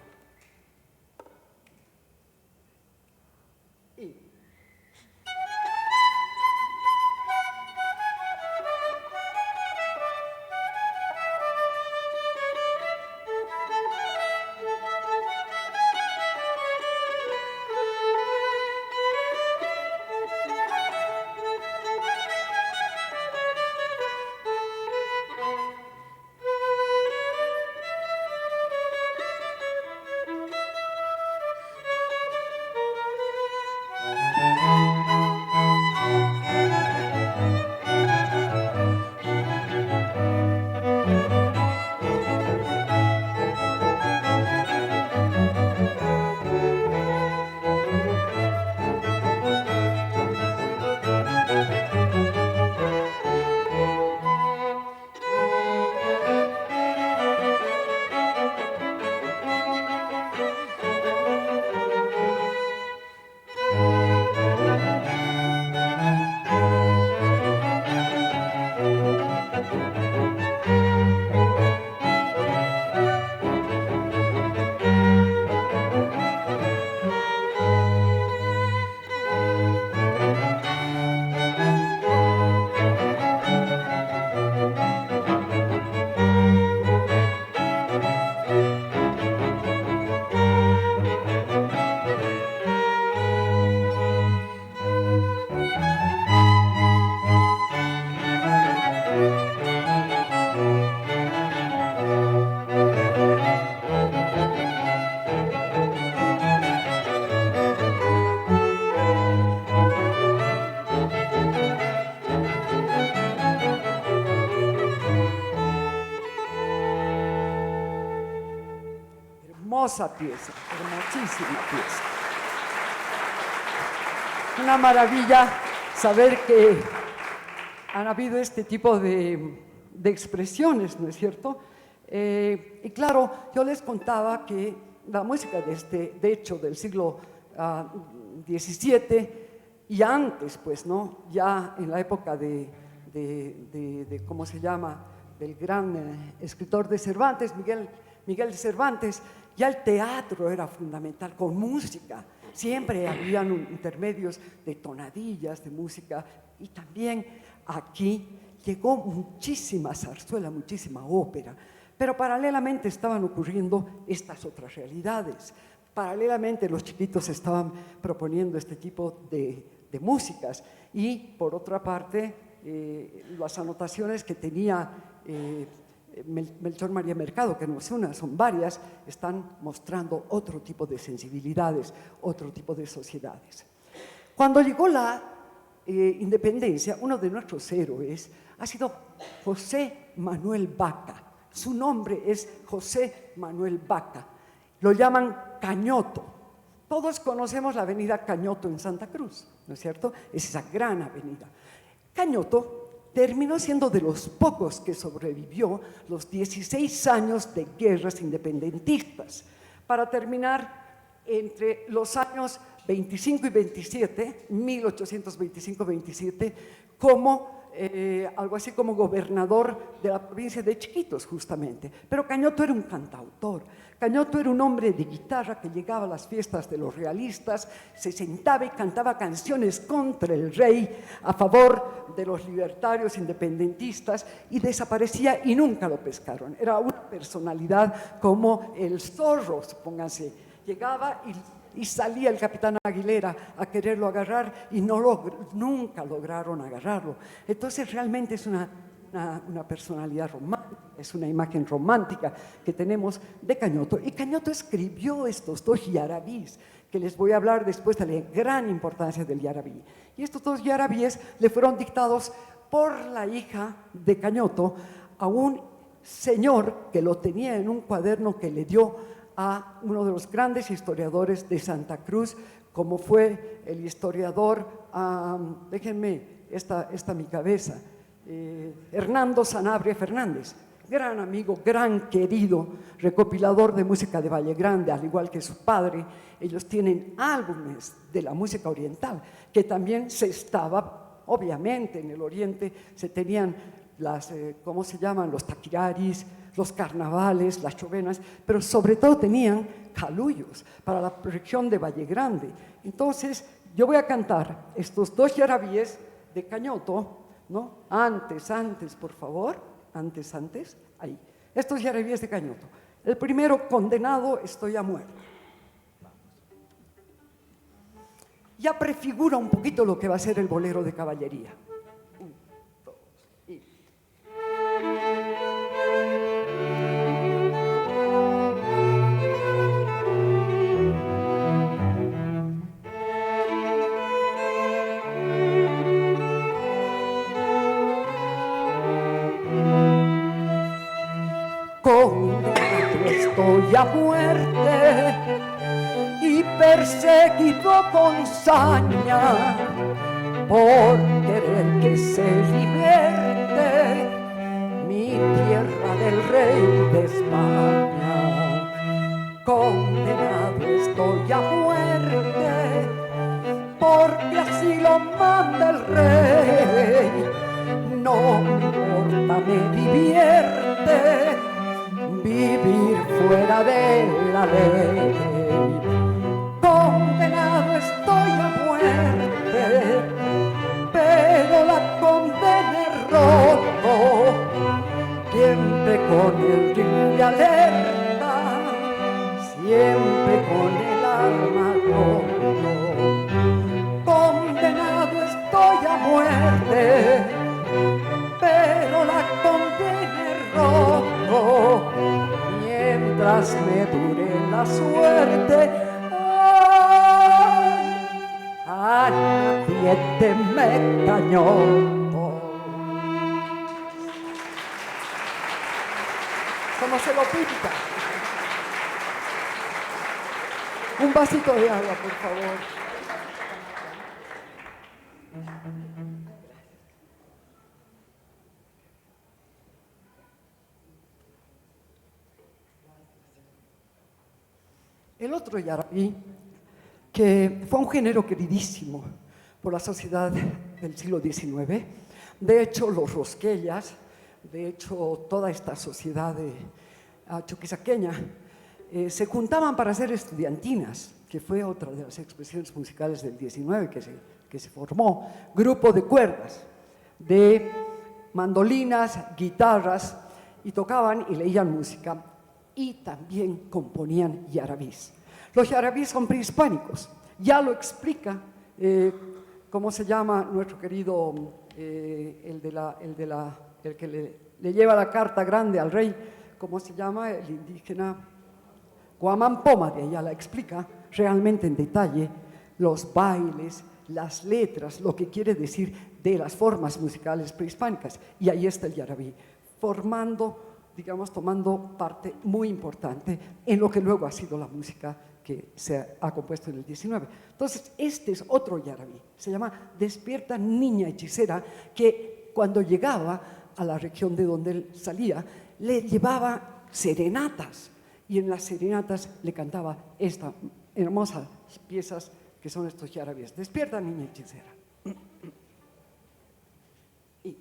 Hermosa pieza, hermosísima pieza. Una maravilla saber que han habido este tipo de expresiones, ¿no es cierto? Y claro, yo les contaba que la música de hecho del siglo XVII y antes, pues, ¿no? Ya en la época de ¿cómo se llama?, del gran escritor de Cervantes, Miguel de Cervantes, ya el teatro era fundamental con música. Siempre habían intermedios de tonadillas, de música, y también aquí llegó muchísima zarzuela, muchísima ópera, pero paralelamente estaban ocurriendo estas otras realidades. Paralelamente los chiquitos estaban proponiendo este tipo de músicas y por otra parte las anotaciones que tenía Melchor María Mercado, que no es una, son varias, están mostrando otro tipo de sensibilidades, otro tipo de sociedades. Cuando llegó la independencia, uno de nuestros héroes ha sido José Manuel Vaca. Su nombre es José Manuel Vaca. Lo llaman Cañoto. Todos conocemos la avenida Cañoto en Santa Cruz, ¿no es cierto? Es esa gran avenida. Cañoto terminó siendo de los pocos que sobrevivió los 16 años de guerras independentistas, para terminar entre los años 25 y 27, 1825-27, como algo así como gobernador de la provincia de Chiquitos, justamente. Pero Cañoto era un cantautor. Cañoto era un hombre de guitarra que llegaba a las fiestas de los realistas, se sentaba y cantaba canciones contra el rey, a favor de los libertarios independentistas, y desaparecía y nunca lo pescaron. Era una personalidad como el Zorro, supónganse. Llegaba y salía el capitán Aguilera a quererlo agarrar y nunca lograron agarrarlo. Entonces realmente es una personalidad romántica, es una imagen romántica que tenemos de Cañoto. Y Cañoto escribió estos dos yarabís, que les voy a hablar después de la gran importancia del yarabí. Y estos dos yarabíes le fueron dictados por la hija de Cañoto a un señor que lo tenía en un cuaderno que le dio a uno de los grandes historiadores de Santa Cruz, como fue el historiador, déjenme esta mi cabeza, Hernando Sanabria Fernández, gran amigo, gran querido, recopilador de música de Valle Grande, al igual que su padre. Ellos tienen álbumes de la música oriental, que también se estaba, obviamente en el oriente se tenían las, ¿cómo se llaman?, los taquiraris, los carnavales, las chovenas, pero sobre todo tenían caluyos para la región de Valle Grande. Entonces, yo voy a cantar estos dos yarabíes de Cañoto, ¿no? Antes, por favor, antes, ahí. Estos yarabíes de Cañoto. El primero, Condenado estoy a muerte. Ya prefigura un poquito lo que va a ser el bolero de caballería. Condenado estoy a muerte y perseguido con saña por querer que se liberte mi tierra del rey de España. Condenado estoy a muerte porque así lo manda el rey. No importa, me divierte vivir fuera de la ley. Condenado estoy a muerte, pero la condena es roto, siempre con el rifle alerta, siempre con el arma roto. Condenado estoy a muerte, pero la condena es roto, mientras me dure la suerte. ¡Ay! A nadie teme Cañoto. Como se lo pinta. Un vasito de agua, por favor. El otro yarabí, que fue un género queridísimo por la sociedad del siglo XIX, de hecho los rosquellas, de hecho toda esta sociedad chuquisaqueña, se juntaban para hacer estudiantinas, que fue otra de las expresiones musicales del XIX que se formó, grupo de cuerdas, de mandolinas, guitarras, y tocaban y leían música, y también componían yarabís. Los yarabís son prehispánicos, ya lo explica, ¿cómo se llama nuestro querido, el que le lleva la carta grande al rey? ¿Cómo se llama? El indígena Guamán Poma, de allá la explica realmente en detalle los bailes, las letras, lo que quiere decir de las formas musicales prehispánicas. Y ahí está el yarabí, formando, digamos, tomando parte muy importante en lo que luego ha sido la música que se ha compuesto en el XIX. Entonces, este es otro yarabí, se llama Despierta Niña Hechicera, que cuando llegaba a la región de donde él salía, le llevaba serenatas, y en las serenatas le cantaba estas hermosas piezas que son estos yarabíes. Despierta Niña Hechicera. Y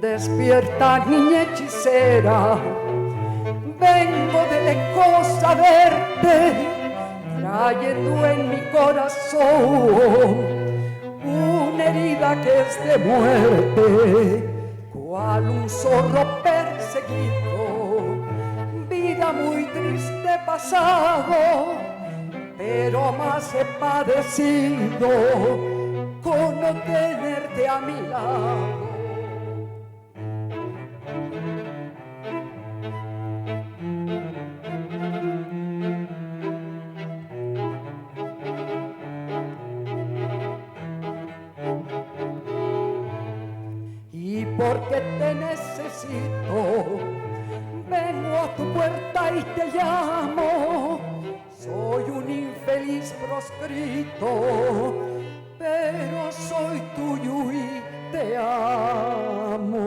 despierta, niña hechicera, vengo de lejos a verte, trayendo en mi corazón una herida que es de muerte, cual un zorro perseguido, vida muy triste pasado, pero más he padecido con no tenerte a mi lado. Porque te necesito, vengo a tu puerta y te llamo. Soy un infeliz proscrito, pero soy tuyo y te amo.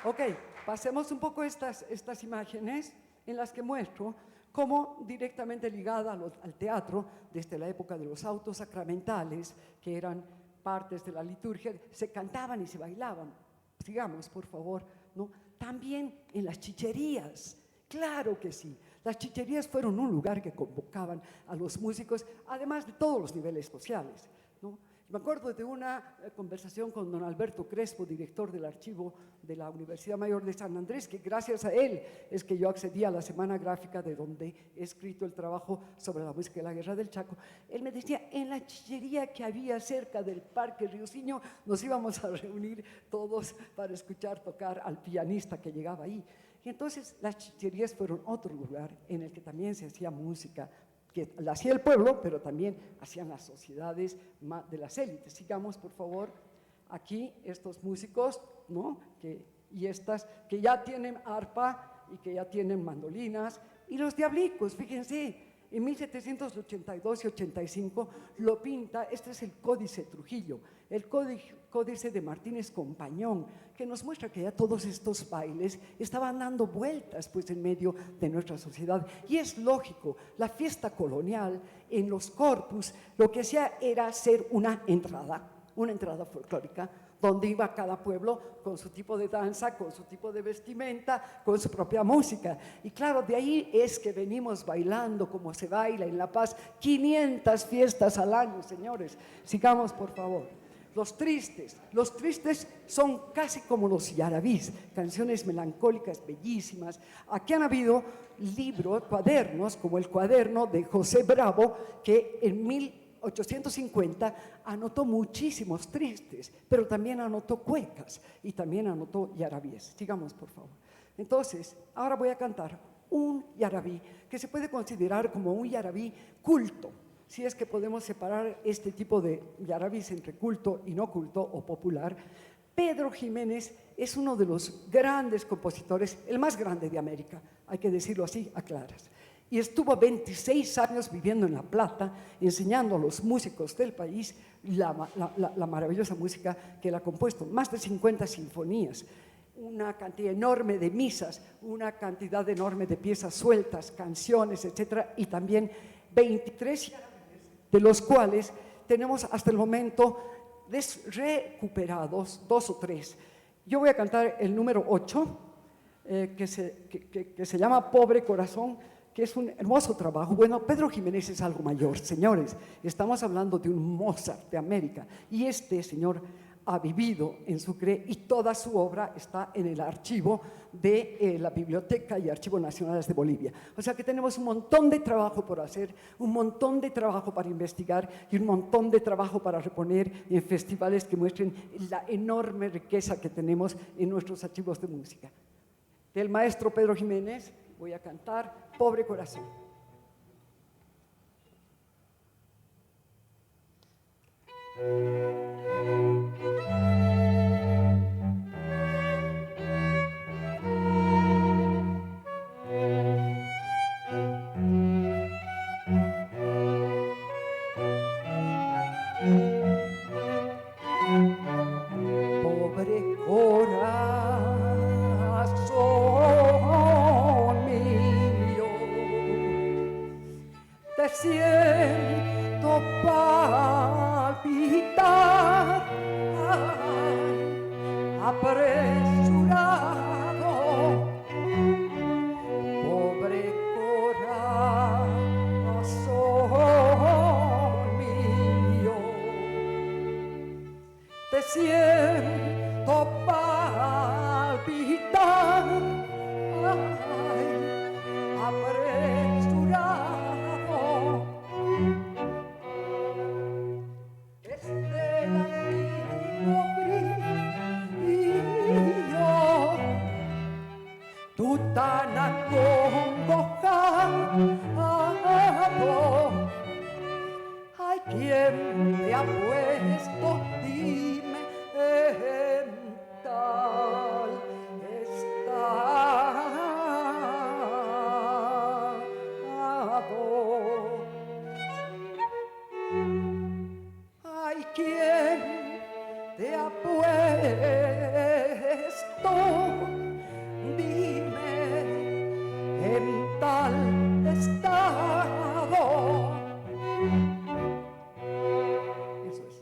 Ok, pasemos un poco estas imágenes en las que muestro cómo directamente ligada al teatro, desde la época de los autos sacramentales, que eran partes de la liturgia, se cantaban y se bailaban. Sigamos, por favor, ¿no? También en las chicherías, claro que sí. Las chicherías fueron un lugar que convocaban a los músicos, además de todos los niveles sociales, ¿no? Me acuerdo de una conversación con don Alberto Crespo, director del archivo de la Universidad Mayor de San Andrés, que gracias a él es que yo accedí a la Semana Gráfica de donde he escrito el trabajo sobre la música de la Guerra del Chaco. Él me decía, en la chichería que había cerca del Parque Rioseño, nos íbamos a reunir todos para escuchar tocar al pianista que llegaba ahí. Y entonces las chicherías fueron otro lugar en el que también se hacía música, que la hacía el pueblo, pero también hacían las sociedades de las élites. Sigamos, por favor, aquí estos músicos, ¿no? Y estas que ya tienen arpa y que ya tienen mandolinas, y los diablicos, fíjense, en 1782 y 85 lo pinta, este es el Códice Trujillo, el Códice de Martínez Compañón, que nos muestra que ya todos estos bailes estaban dando vueltas pues en medio de nuestra sociedad. Y es lógico, la fiesta colonial en los corpus lo que hacía era hacer una entrada folclórica, donde iba cada pueblo con su tipo de danza, con su tipo de vestimenta, con su propia música. Y claro, de ahí es que venimos bailando como se baila en La Paz, 500 fiestas al año, señores. Sigamos, por favor. Los tristes son casi como los yarabís, canciones melancólicas bellísimas. Aquí han habido libros, cuadernos, como el cuaderno de José Bravo, que en 1850 anotó muchísimos tristes, pero también anotó cuecas y también anotó yarabíes. Sigamos, por favor. Entonces, ahora voy a cantar un yarabí que se puede considerar como un yarabí culto, si es que podemos separar este tipo de yarabís entre culto y no culto o popular, Pedro Jiménez es uno de los grandes compositores, el más grande de América, hay que decirlo así a claras. Y estuvo 26 años viviendo en La Plata, enseñando a los músicos del país la maravillosa música que él ha compuesto. Más de 50 sinfonías, una cantidad enorme de misas, una cantidad enorme de piezas sueltas, canciones, etcétera, y también 23, de los cuales tenemos hasta el momento recuperados 2 o 3. Yo voy a cantar el número 8, que se llama Pobre Corazón, que es un hermoso trabajo. Bueno, Pedro Jiménez es algo mayor, señores. Estamos hablando de un Mozart de América. Y este señor ha vivido en Sucre y toda su obra está en el archivo de la Biblioteca y Archivos Nacionales de Bolivia. O sea que tenemos un montón de trabajo por hacer, un montón de trabajo para investigar y un montón de trabajo para reponer en festivales que muestren la enorme riqueza que tenemos en nuestros archivos de música. Del maestro Pedro Jiménez voy a cantar Pobre Corazón. Pobre corazón mío, te siento palpitar, apresurado. Pobre corazón mío, te siento palpitar, apresurado. Este latido brillo, tú tan acongojado, ay, ¿quién te ha puesto? Dime, en tal estado. Ay, ¿quién te ha puesto? Dime, en tal estado. Eso es.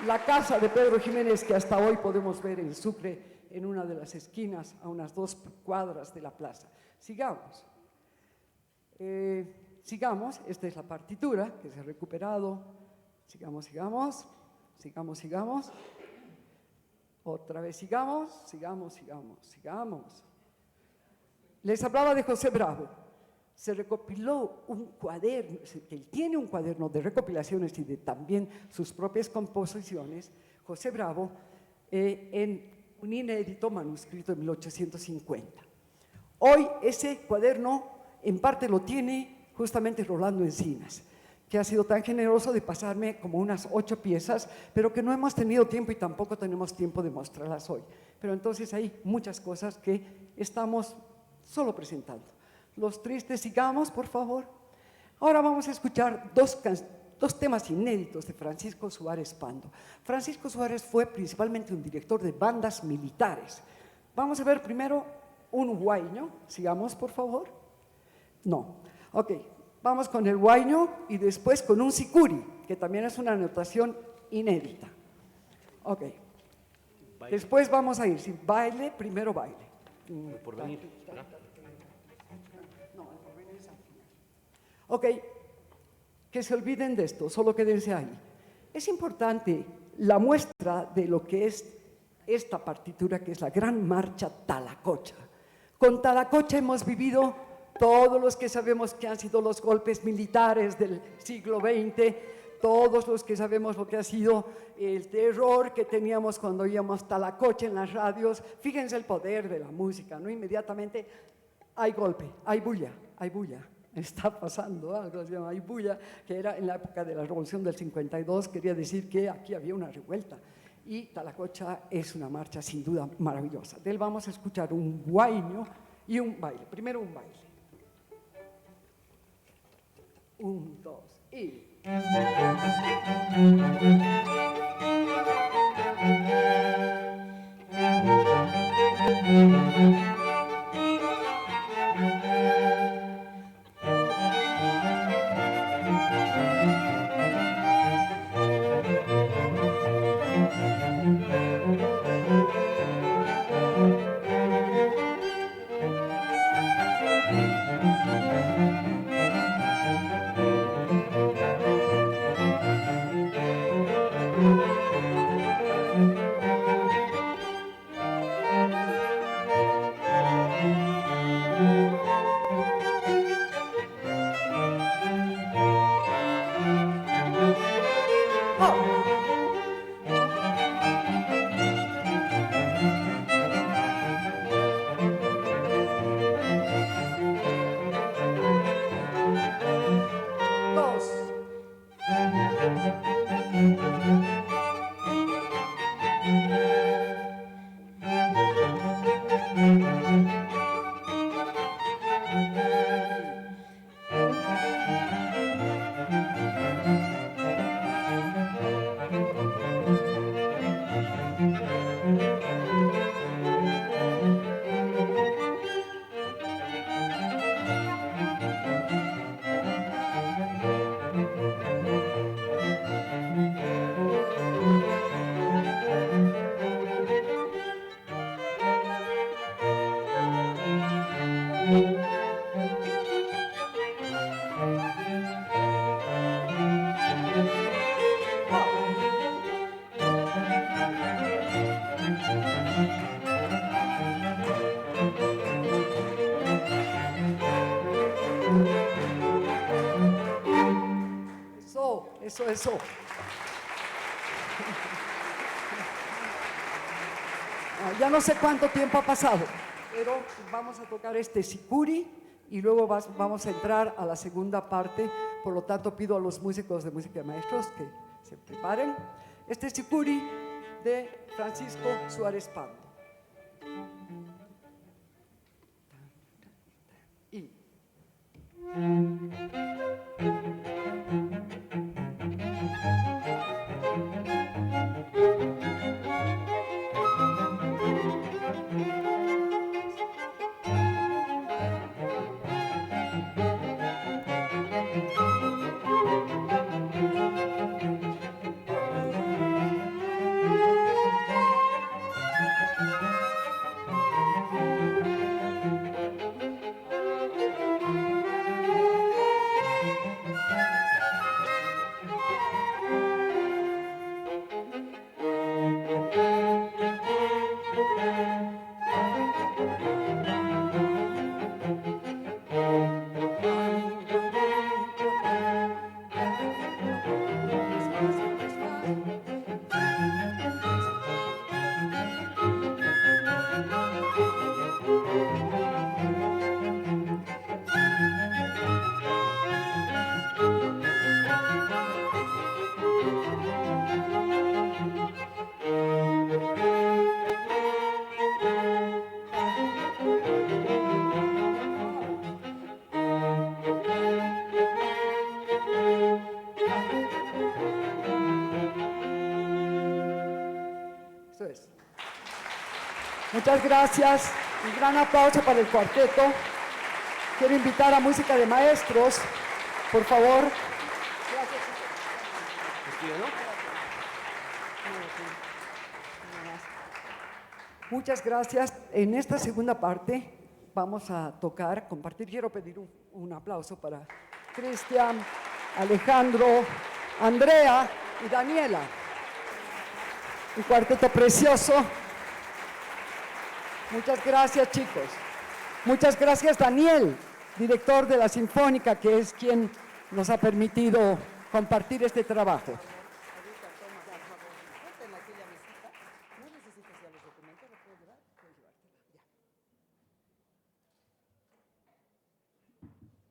La casa de Pedro Jiménez, que hasta hoy podemos ver en Sucre, en una de las esquinas, a unas 2 cuadras de la plaza. Sigamos. Sigamos, esta es la partitura que se ha recuperado. Sigamos. Otra vez sigamos. Les hablaba de José Bravo. Se recopiló un cuaderno, él tiene un cuaderno de recopilaciones y de también sus propias composiciones, José Bravo, en un inédito manuscrito de 1850. Hoy ese cuaderno en parte lo tiene justamente Rolando Encinas, que ha sido tan generoso de pasarme como unas 8 piezas, pero que no hemos tenido tiempo y tampoco tenemos tiempo de mostrarlas hoy. Pero entonces hay muchas cosas que estamos solo presentando. Los tristes, sigamos, por favor. Ahora vamos a escuchar dos temas inéditos de Francisco Suárez Pando. Francisco Suárez fue principalmente un director de bandas militares. Vamos a ver primero un huayno. Sigamos, por favor. No. Ok, vamos con el huayno y después con un sicuri, que también es una notación inédita. Ok. Después vamos a ir, sí, baile, primero baile. Por venir. Ok, que se olviden de esto, solo quédense ahí. Es importante la muestra de lo que es esta partitura, que es la Gran Marcha Talacocha. Con Talacocha hemos vivido todos los que sabemos que han sido los golpes militares del siglo XX, todos los que sabemos lo que ha sido el terror que teníamos cuando oíamos Talacocha en las radios. Fíjense el poder de la música, ¿no? Inmediatamente hay golpe, hay bulla, hay bulla. Está pasando algo, se llama hay bulla, que era en la época de la Revolución del 52, quería decir que aquí había una revuelta. Y Talacocha es una marcha sin duda maravillosa. De él vamos a escuchar un guaiño y un baile. Primero un baile. 1, 2 y... Eso. Ya no sé cuánto tiempo ha pasado, pero vamos a tocar este sicuri y luego vamos a entrar a la segunda parte. Por lo tanto, pido a los músicos de música de maestros que se preparen. Este sicuri de Francisco Suárez Pando. Y... Muchas gracias. Un gran aplauso para el cuarteto. Quiero invitar a Música de Maestros, por favor. Muchas gracias. En esta segunda parte vamos a compartir. Quiero pedir un aplauso para Cristian, Alejandro, Andrea y Daniela. Un cuarteto precioso. Muchas gracias, chicos. Muchas gracias, Daniel, director de la Sinfónica, que es quien nos ha permitido compartir este trabajo.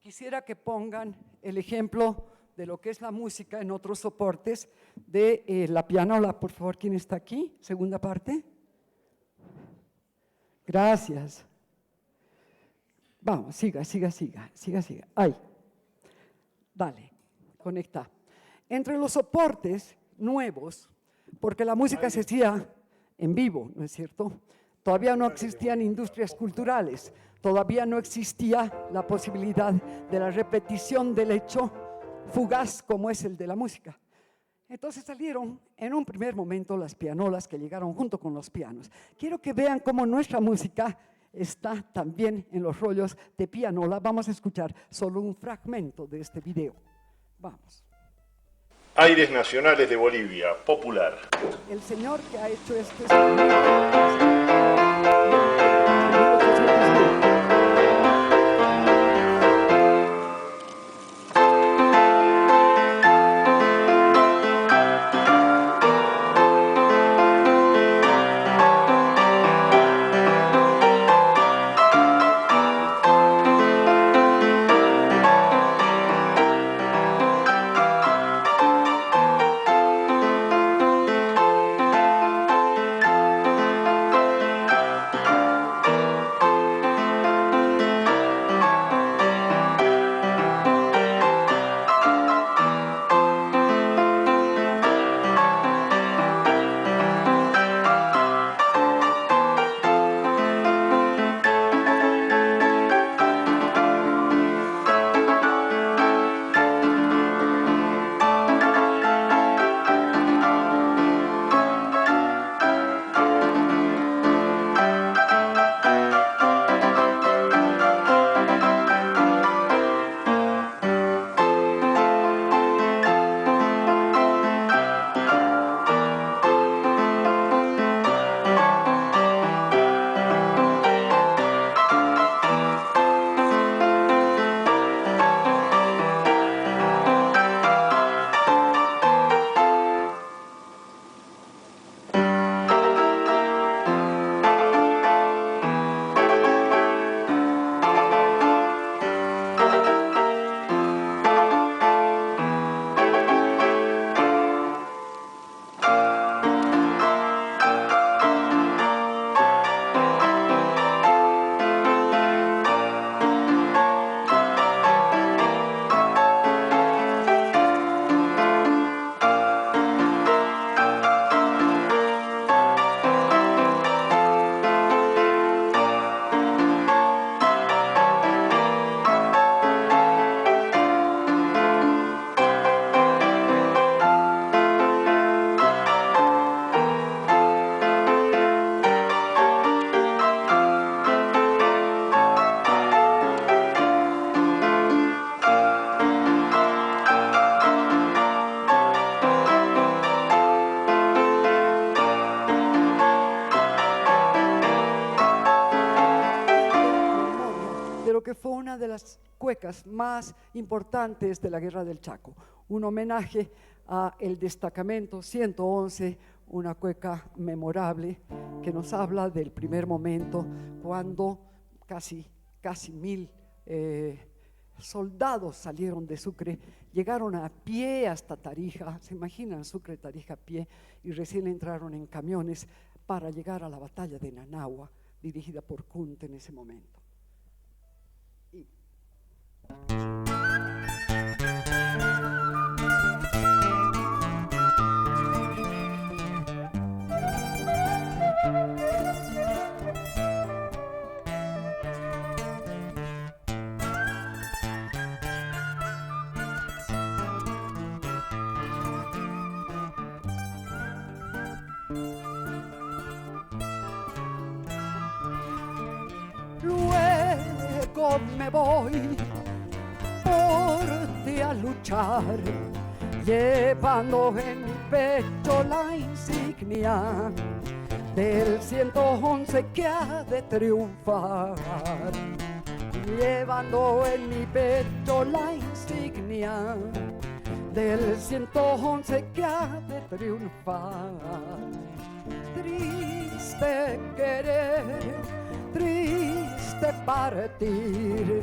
quisiera que pongan el ejemplo de lo que es la música en otros soportes de la pianola. Por favor, ¿quién está aquí? Segunda parte. Gracias. Vamos, siga. Ahí. Dale, conecta. Entre los soportes nuevos, porque la música se hacía en vivo, ¿no es cierto? Todavía no existían industrias culturales, todavía no existía la posibilidad de la repetición del hecho fugaz como es el de la música. Entonces salieron en un primer momento las pianolas que llegaron junto con los pianos. Quiero que vean cómo nuestra música está también en los rollos de pianola. Vamos a escuchar solo un fragmento de este video. Vamos. Aires nacionales de Bolivia, popular. El señor que ha hecho esto es que fue una de las cuecas más importantes de la Guerra del Chaco, un homenaje a el destacamento 111, una cueca memorable que nos habla del primer momento cuando casi 1000 soldados salieron de Sucre, llegaron a pie hasta Tarija, se imaginan Sucre, Tarija a pie, y recién entraron en camiones para llegar a la batalla de Nanagua, dirigida por Kunt en ese momento. Luego me voy por ti a luchar, llevando en mi pecho la insignia del 111 que ha de triunfar, llevando en mi pecho la insignia del 111 que ha de triunfar. Triste querer, triste partir,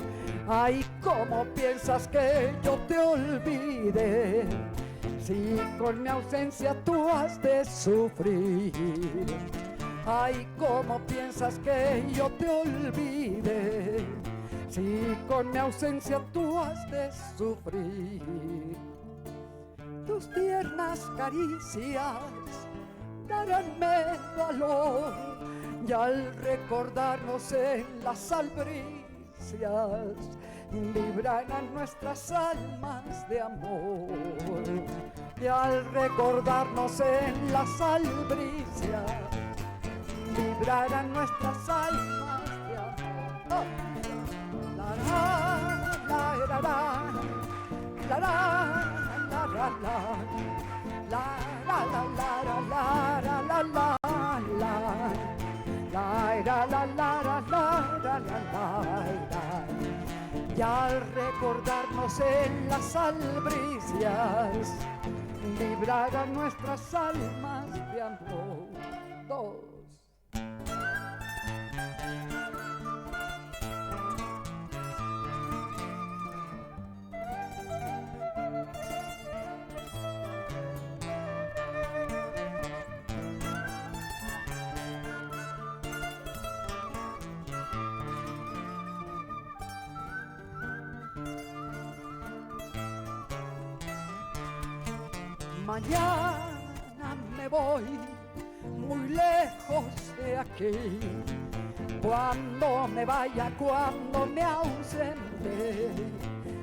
Ay, ¿cómo piensas que yo te olvide? Si con mi ausencia tú has de sufrir. Ay, ¿cómo piensas que yo te olvide? Si con mi ausencia tú has de sufrir. Tus tiernas caricias daránme valor, y al recordarnos en las albricias vibrarán nuestras almas de amor. Y al recordarnos en las albricias vibrarán nuestras almas de amor. Oh. La la la la la la la la la la la la la la la la la y al recordarnos en las albricias vibrarán nuestras almas de amor. Dos. Mañana me voy muy lejos de aquí. Cuando me vaya, cuando me ausente,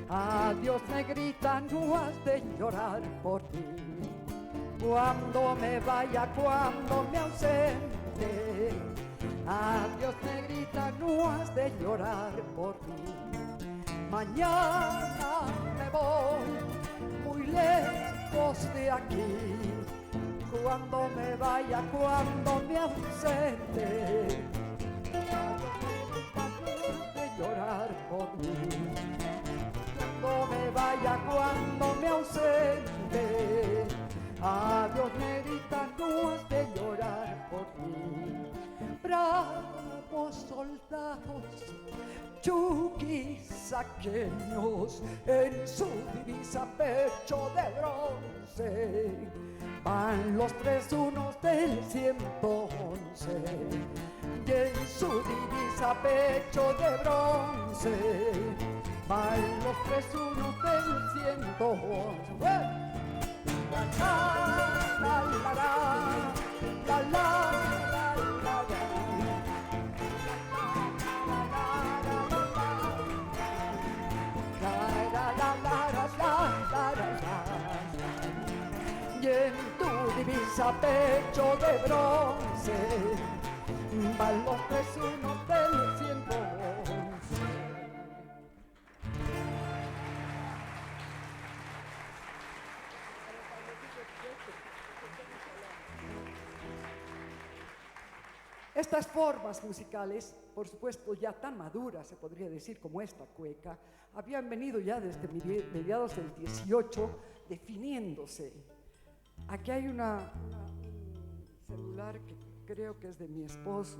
adiós negrita, no has de llorar por mí. Cuando me vaya, cuando me ausente, adiós negrita, no has de llorar por mí. Mañana me voy muy lejos de aquí. Cuando me vaya, cuando me ausente, de llorar por mí. Cuando me vaya, cuando me ausente, adiós negrita, no has de llorar por mí. Bravos soldados, chuquisaqueños, en su divisa pecho de bronce, van los 3-1 del 111. Y en su divisa pecho de bronce, van los 3-1 del 111. La la la la la la la y en tu divisa pecho de bronce van los 3-1 del 111. Estas formas musicales, por supuesto ya tan maduras, se podría decir, como esta cueca, habían venido ya desde mediados del 18 definiéndose. Aquí hay un celular que creo que es de mi esposo,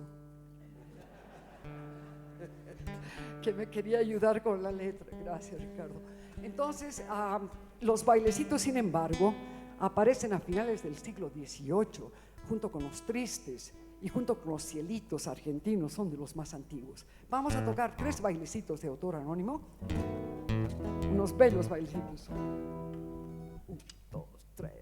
que me quería ayudar con la letra. Gracias, Ricardo. Entonces, los bailecitos, sin embargo, aparecen a finales del siglo XVIII, junto con los tristes y junto con los cielitos argentinos, son de los más antiguos. Vamos a tocar 3 bailecitos de autor anónimo, unos bellos bailecitos. 1, 2, 3.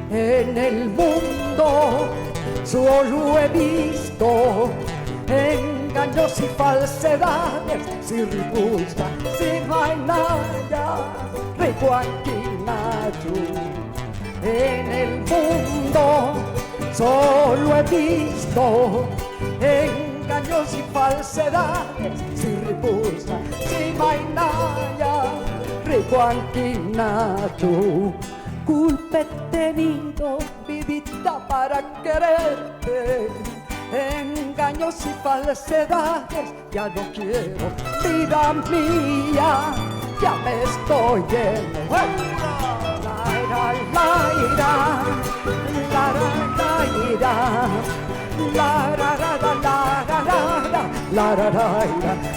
En el mundo solo he visto engaños y falsedades, si repulsa, si vainaya, recuanquinachu. En el mundo solo he visto engaños y falsedades, si repulsa, si vainaya, recuanquinachu. Culpa he tenido, vida vida para quererte. Engaños y falsedades ya no quiero. Vida mía, ya me estoy yendo.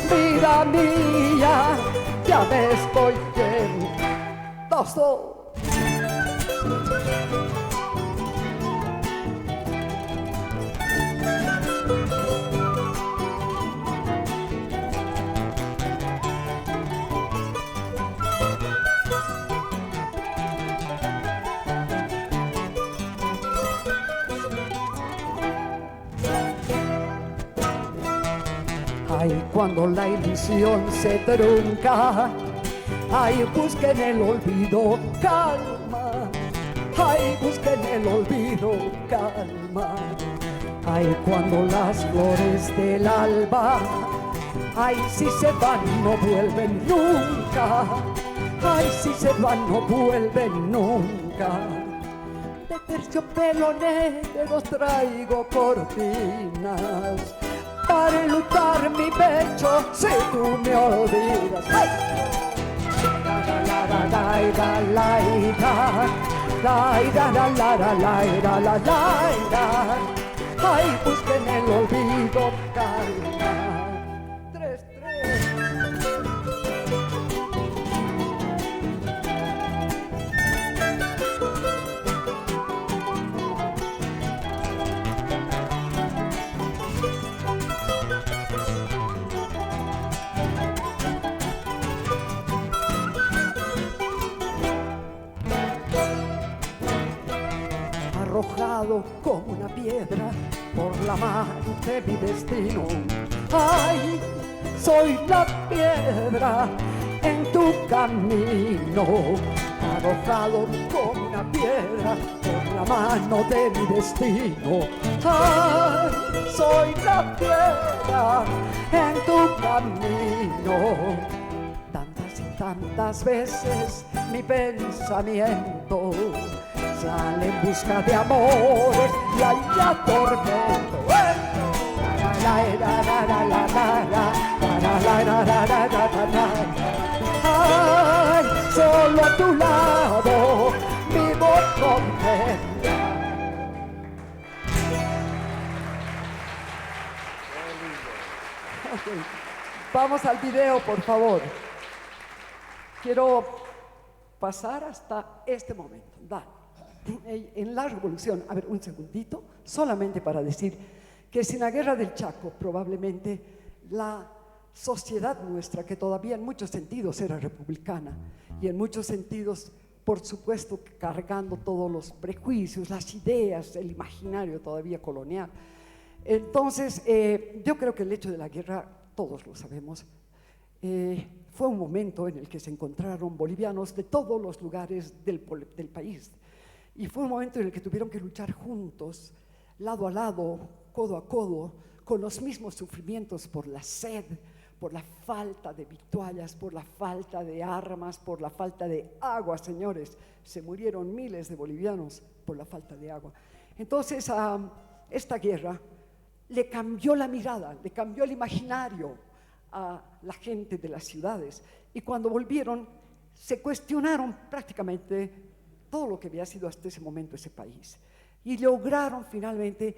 Vida mía, ya me estoy yendo. Ay, cuando la ilusión se trunca, ay, busquen el olvido, calma. Ay, busquen el olvido, calma. Ay, cuando las flores del alba, ay, si se van no vuelven nunca. Ay, si se van no vuelven nunca. De terciopelo negro traigo cortinas para enlutar mi pecho si tú me olvidas. Ay, busquen el olvido, calma. 3, 3. Arrojado como una piedra por la mano de mi destino. Ay, soy la piedra en tu camino. Arrojado como una piedra por la mano de mi destino. Ay, soy la piedra en tu camino. Tantas y tantas veces mi pensamiento sale en busca de amores y hay atormento. Ay, solo a tu lado vivo contenta. Vamos al video, por favor. Quiero pasar hasta este momento. Dale. En la revolución, a ver, un segundito, solamente para decir que sin la guerra del Chaco probablemente la sociedad nuestra, que todavía en muchos sentidos era republicana y en muchos sentidos, por supuesto, cargando todos los prejuicios, las ideas, el imaginario todavía colonial. Entonces, yo creo que el hecho de la guerra, todos lo sabemos, fue un momento en el que se encontraron bolivianos de todos los lugares del país. Y fue un momento en el que tuvieron que luchar juntos, lado a lado, codo a codo, con los mismos sufrimientos por la sed, por la falta de vituallas, por la falta de armas, por la falta de agua, señores. Se murieron miles de bolivianos por la falta de agua. Entonces, a esta guerra le cambió la mirada, le cambió el imaginario a la gente de las ciudades. Y cuando volvieron, se cuestionaron prácticamente todo lo que había sido hasta ese momento ese país. Y lograron finalmente,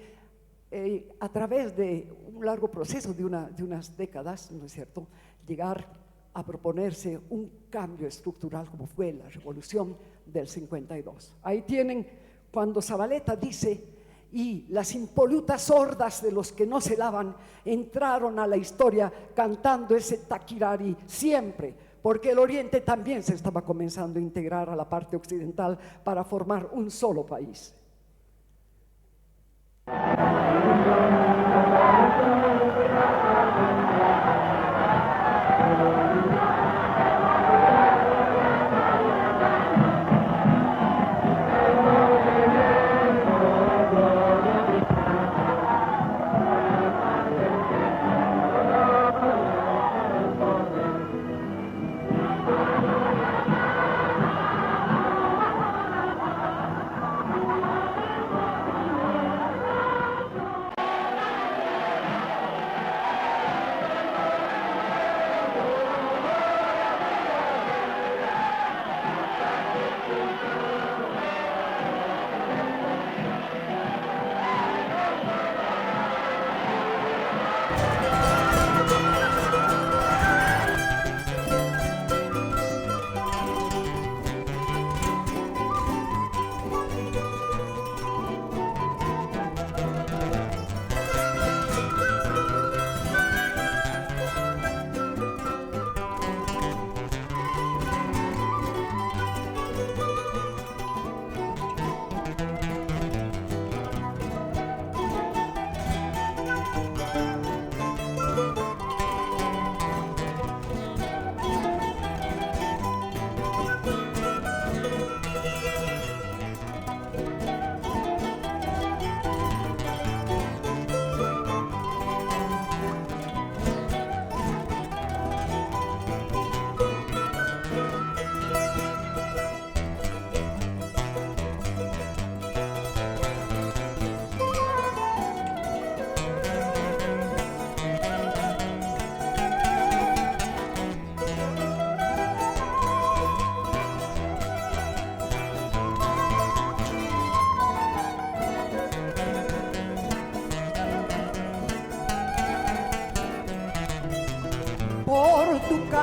a través de un largo proceso de unas décadas, ¿no es cierto?, llegar a proponerse un cambio estructural como fue la Revolución del 52. Ahí tienen cuando Zabaleta dice: y las impolutas hordas de los que no se lavan entraron a la historia cantando ese taquirari siempre, porque el Oriente también se estaba comenzando a integrar a la parte occidental para formar un solo país.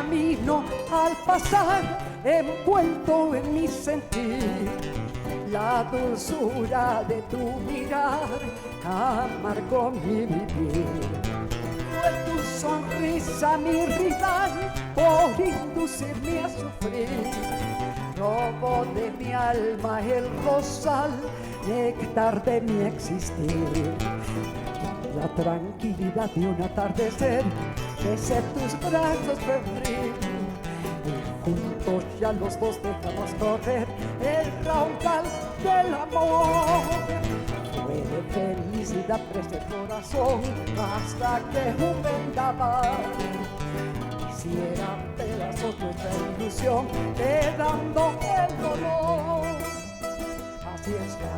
camino al pasar, envuelto en mi sentir. La dulzura de tu mirar amargó mi vivir. Fue tu sonrisa mi rival por inducirme a sufrir. Robó de mi alma el rosal, néctar de mi existir. La tranquilidad de un atardecer, besé tus brazos febril. Y juntos ya los dos dejamos correr el raudal del amor. Fue de felicidad presa el corazón hasta que un vendaval hiciera pedazos nuestra ilusión, quedando el dolor. Así es la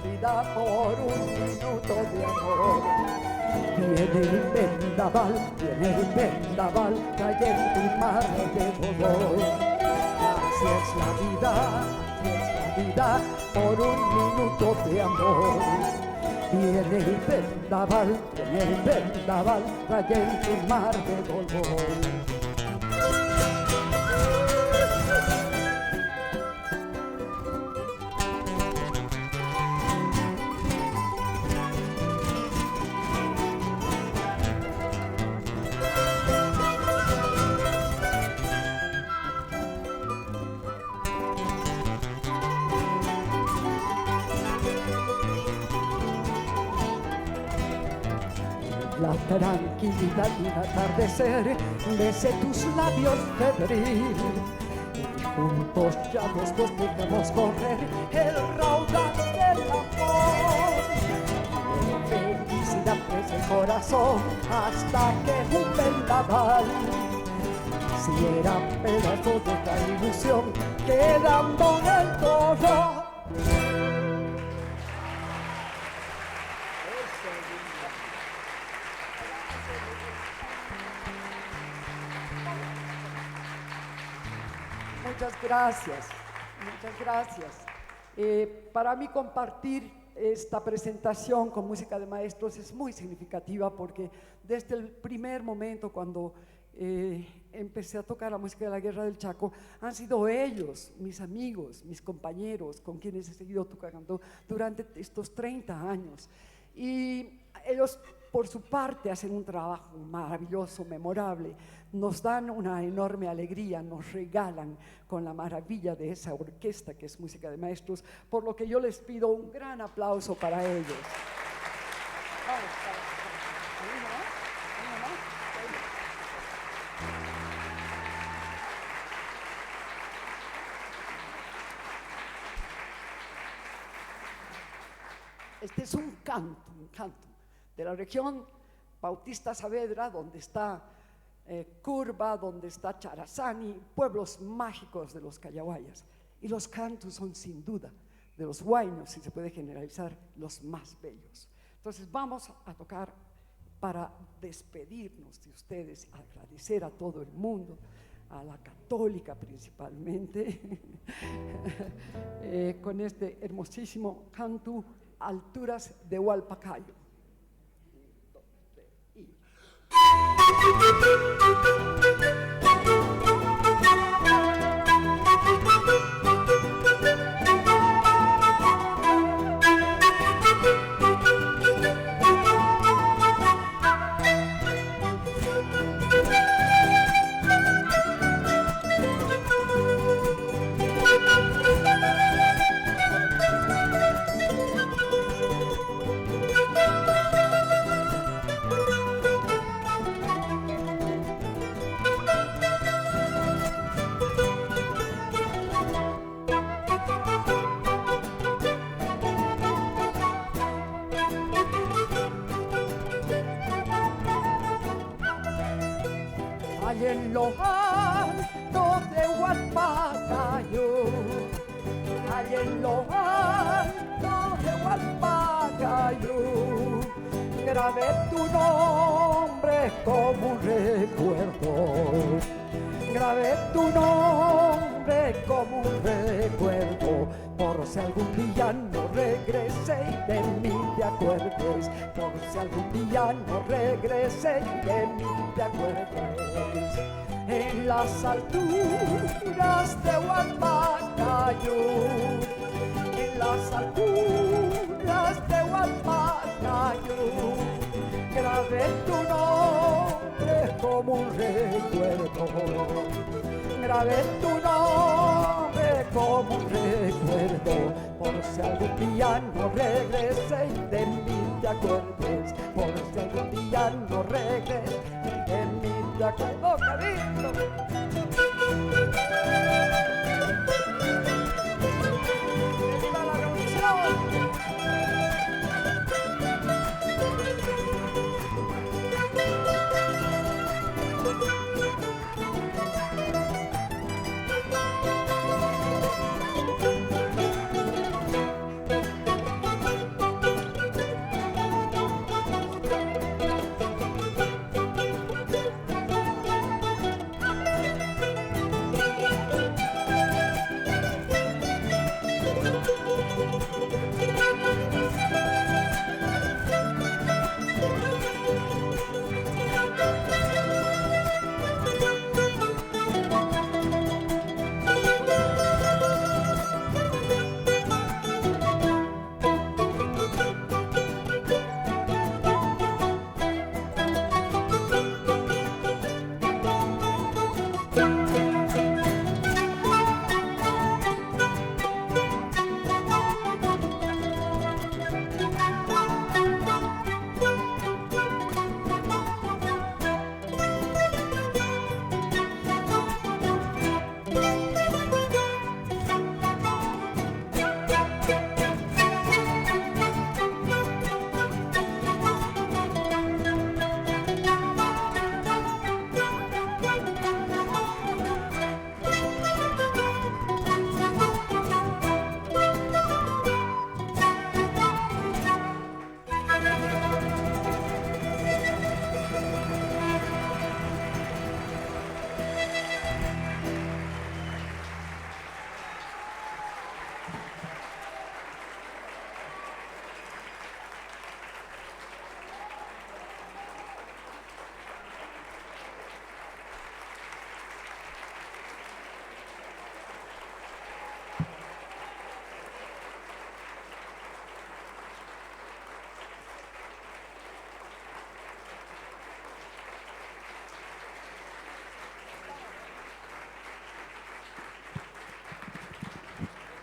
vida por un minuto de amor. Viene el vendaval, cayendo un mar de dolor. Así es la vida por un minuto de amor. Viene el vendaval, cayendo un mar de dolor. La tranquilidad de un atardecer, besé tus labios febril. Y juntos ya los dos dejamos correr el raudal del amor. En felicidad presa el corazón hasta que un vendaval hiciera pedazos de esta ilusión, quedando el dolor. Muchas gracias. Para mí compartir esta presentación con música de maestros es muy significativa porque desde el primer momento cuando empecé a tocar la música de la Guerra del Chaco, han sido ellos, mis amigos, mis compañeros, con quienes he seguido tocando durante estos 30 años. Y ellos, por su parte, hacen un trabajo maravilloso, memorable, nos dan una enorme alegría, nos regalan con la maravilla de esa orquesta que es música de maestros, por lo que yo les pido un gran aplauso para ellos. Este es un canto de la región Bautista Saavedra, donde está Curva, donde está Charazani, pueblos mágicos de los Cayaguayas. Y los cantos son sin duda de los huaynos, si se puede generalizar, los más bellos. Entonces vamos a tocar para despedirnos de ustedes, agradecer a todo el mundo, a la católica principalmente, con este hermosísimo canto Alturas de Hualpacayo. En lo alto de Hualpacayo, hay en lo alto de Hualpacayo, grabé tu nombre como un recuerdo, grabé tu nombre como un recuerdo, por si algún día no regresé y de mí te acuerdes, por si algún día no regrese y de mí te acuerdes. En las alturas de Huanmacayo, en las alturas de Huanmacayo, grabé tu nombre como un recuerdo, grabé tu nombre como un recuerdo, por si algún día no regrese y de mí te acuerdes, por si algún día no regrese y de mí te acuerdes. ¡Viva la revolución!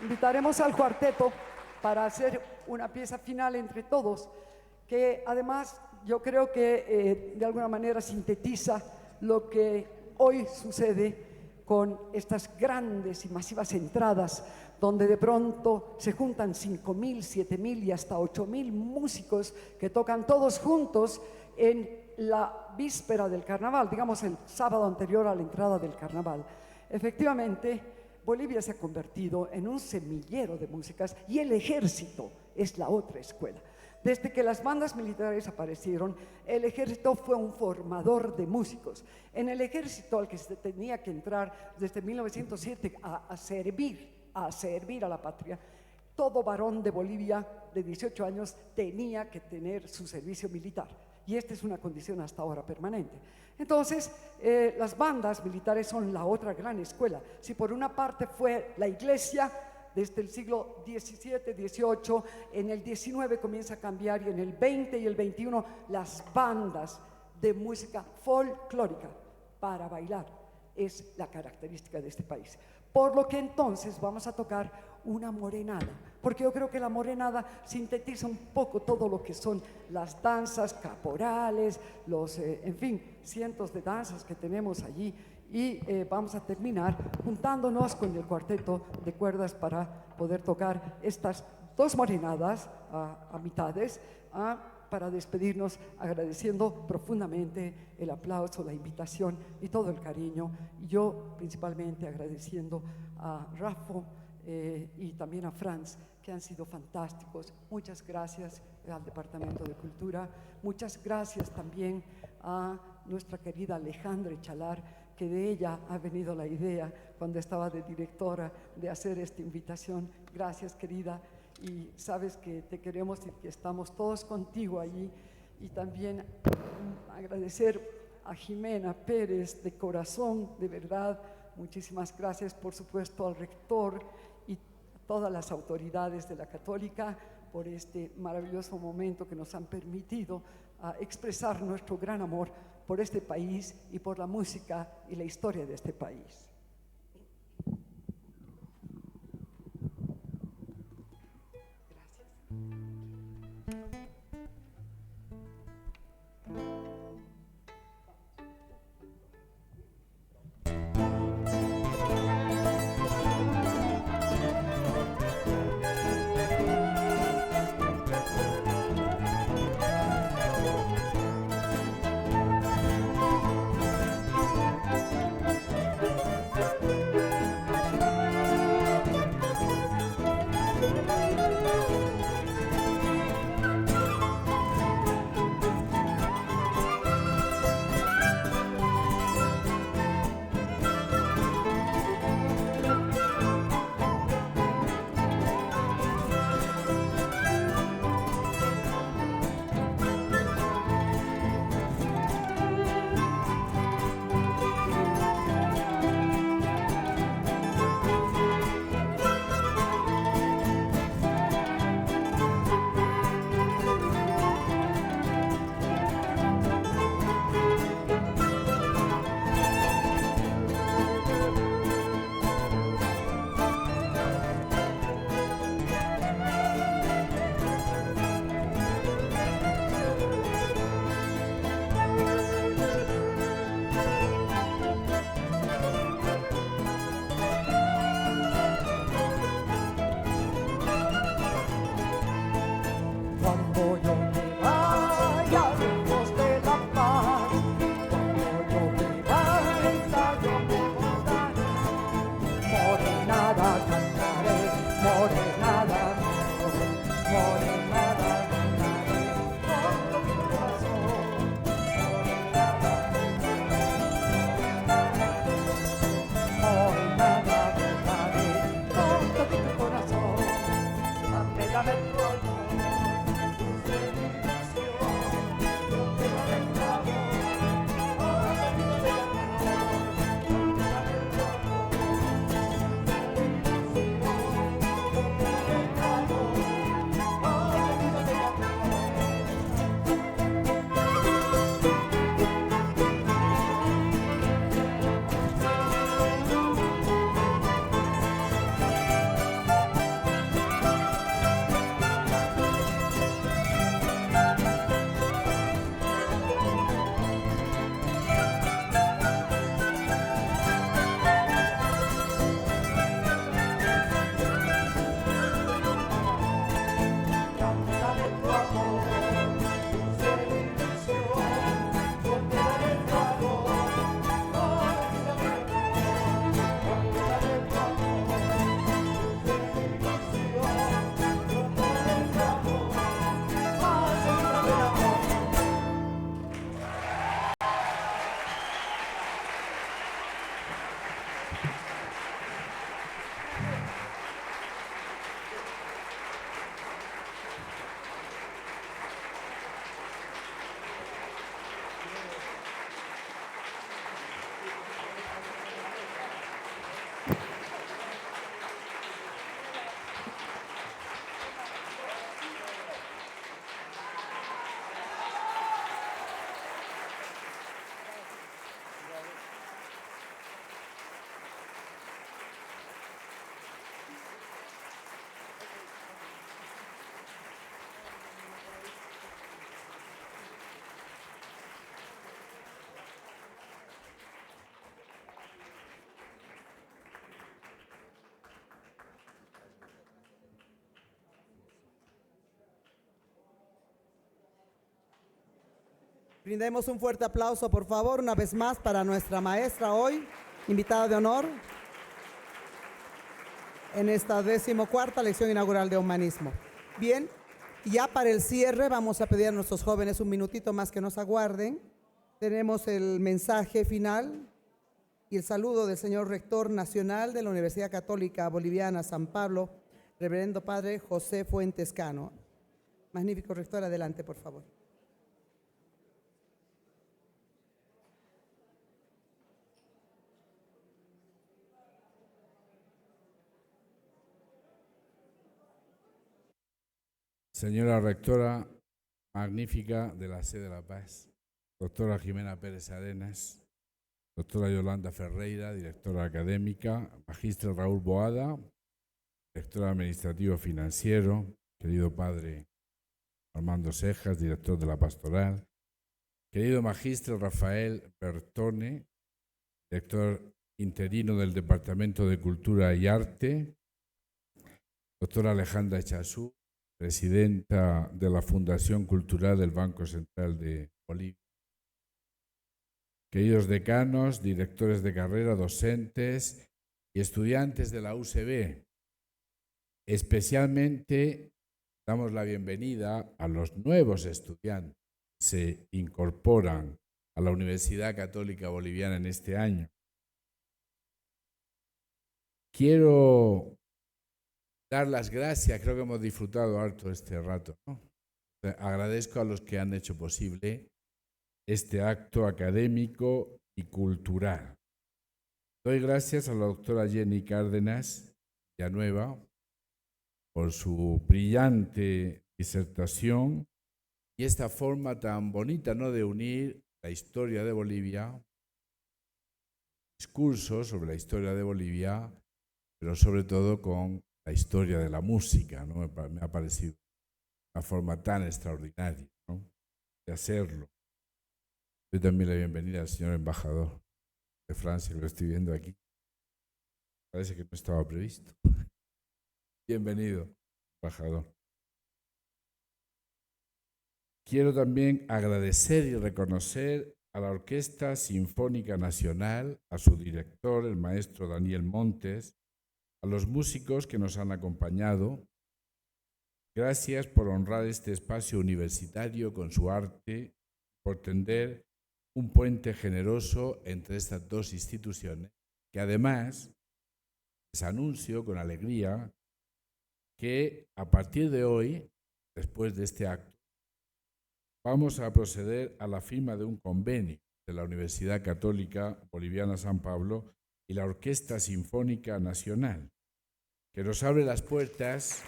Invitaremos al cuarteto para hacer una pieza final entre todos, que además yo creo que de alguna manera sintetiza lo que hoy sucede con estas grandes y masivas entradas, donde de pronto se juntan 5.000, 7.000 y hasta 8.000 músicos que tocan todos juntos en la víspera del carnaval, digamos el sábado anterior a la entrada del carnaval. Efectivamente, Bolivia se ha convertido en un semillero de músicas y el ejército es la otra escuela. Desde que las bandas militares aparecieron, el ejército fue un formador de músicos. En el ejército al que se tenía que entrar desde 1907 a servir a la patria, todo varón de Bolivia de 18 años tenía que tener su servicio militar. Y esta es una condición hasta ahora permanente. Entonces, las bandas militares son la otra gran escuela. Si por una parte fue la iglesia, desde el siglo XVII, XVIII, en el XIX comienza a cambiar y en el XX y el XXI las bandas de música folclórica para bailar es la característica de este país. Por lo que entonces vamos a tocar una morenada, porque yo creo que la morenada sintetiza un poco todo lo que son las danzas caporales, en fin, cientos de danzas que tenemos allí, y vamos a terminar juntándonos con el cuarteto de cuerdas para poder tocar estas dos morenadas a mitades, para despedirnos agradeciendo profundamente el aplauso, la invitación y todo el cariño. Y yo principalmente agradeciendo a Rafa y también a Franz, que han sido fantásticos. Muchas gracias al Departamento de Cultura. Muchas gracias también a nuestra querida Alejandra Echalar, que de ella ha venido la idea cuando estaba de directora de hacer esta invitación. Gracias, querida. y sabes que te queremos y que estamos todos contigo allí. Y también agradecer a Jimena Pérez de corazón, de verdad, muchísimas gracias, por supuesto, al rector y a todas las autoridades de la Católica por este maravilloso momento que nos han permitido expresar nuestro gran amor por este país y por la música y la historia de este país. Cuando yo me vaya lejos de la paz, cuando yo me vaya yo me volveré, morenada cantaré, morenada cantaré, con todo mi corazón, morenada cantaré, con todo mi corazón, dame tu amor. Brindemos un fuerte aplauso, por favor, una vez más para nuestra maestra hoy, invitada de honor en esta 14ª lección inaugural de humanismo. Bien, ya para el cierre vamos a pedir a nuestros jóvenes un minutito más que nos aguarden. Tenemos el mensaje final y el saludo del señor Rector Nacional de la Universidad Católica Boliviana San Pablo, Reverendo Padre José Fuentes Cano. Magnífico rector, adelante, por favor. Señora rectora magnífica de la Sede de la Paz, doctora Jimena Pérez Arenas, doctora Yolanda Ferreira, directora académica, magíster Raúl Boada, director administrativo financiero, querido padre Armando Cejas, director de la pastoral, querido magíster Rafael Bertone, director interino del Departamento de Cultura y Arte, doctora Alejandra Chazú, presidenta de la Fundación Cultural del Banco Central de Bolivia. Queridos decanos, directores de carrera, docentes y estudiantes de la UCB, especialmente damos la bienvenida a los nuevos estudiantes que se incorporan a la Universidad Católica Boliviana en este año. Quiero dar las gracias, creo que hemos disfrutado harto este rato, ¿no? Agradezco a los que han hecho posible este acto académico y cultural. Doy gracias a la doctora Jenny Cárdenas Villanueva por su brillante disertación y esta forma tan bonita, ¿no?, de unir la historia de Bolivia, discursos sobre la historia de Bolivia, pero sobre todo con la historia de la música, ¿no? Me ha parecido una forma tan extraordinaria, ¿no?, de hacerlo. Doy también la bienvenida al señor embajador de Francia, que lo estoy viendo aquí. Parece que no estaba previsto. Bienvenido, embajador. Quiero también agradecer y reconocer a la Orquesta Sinfónica Nacional, a su director, el maestro Daniel Montes, a los músicos que nos han acompañado. Gracias por honrar este espacio universitario con su arte, por tender un puente generoso entre estas dos instituciones, que además les anuncio con alegría que a partir de hoy, después de este acto, vamos a proceder a la firma de un convenio de la Universidad Católica Boliviana San Pablo y la Orquesta Sinfónica Nacional, que nos abre las puertas.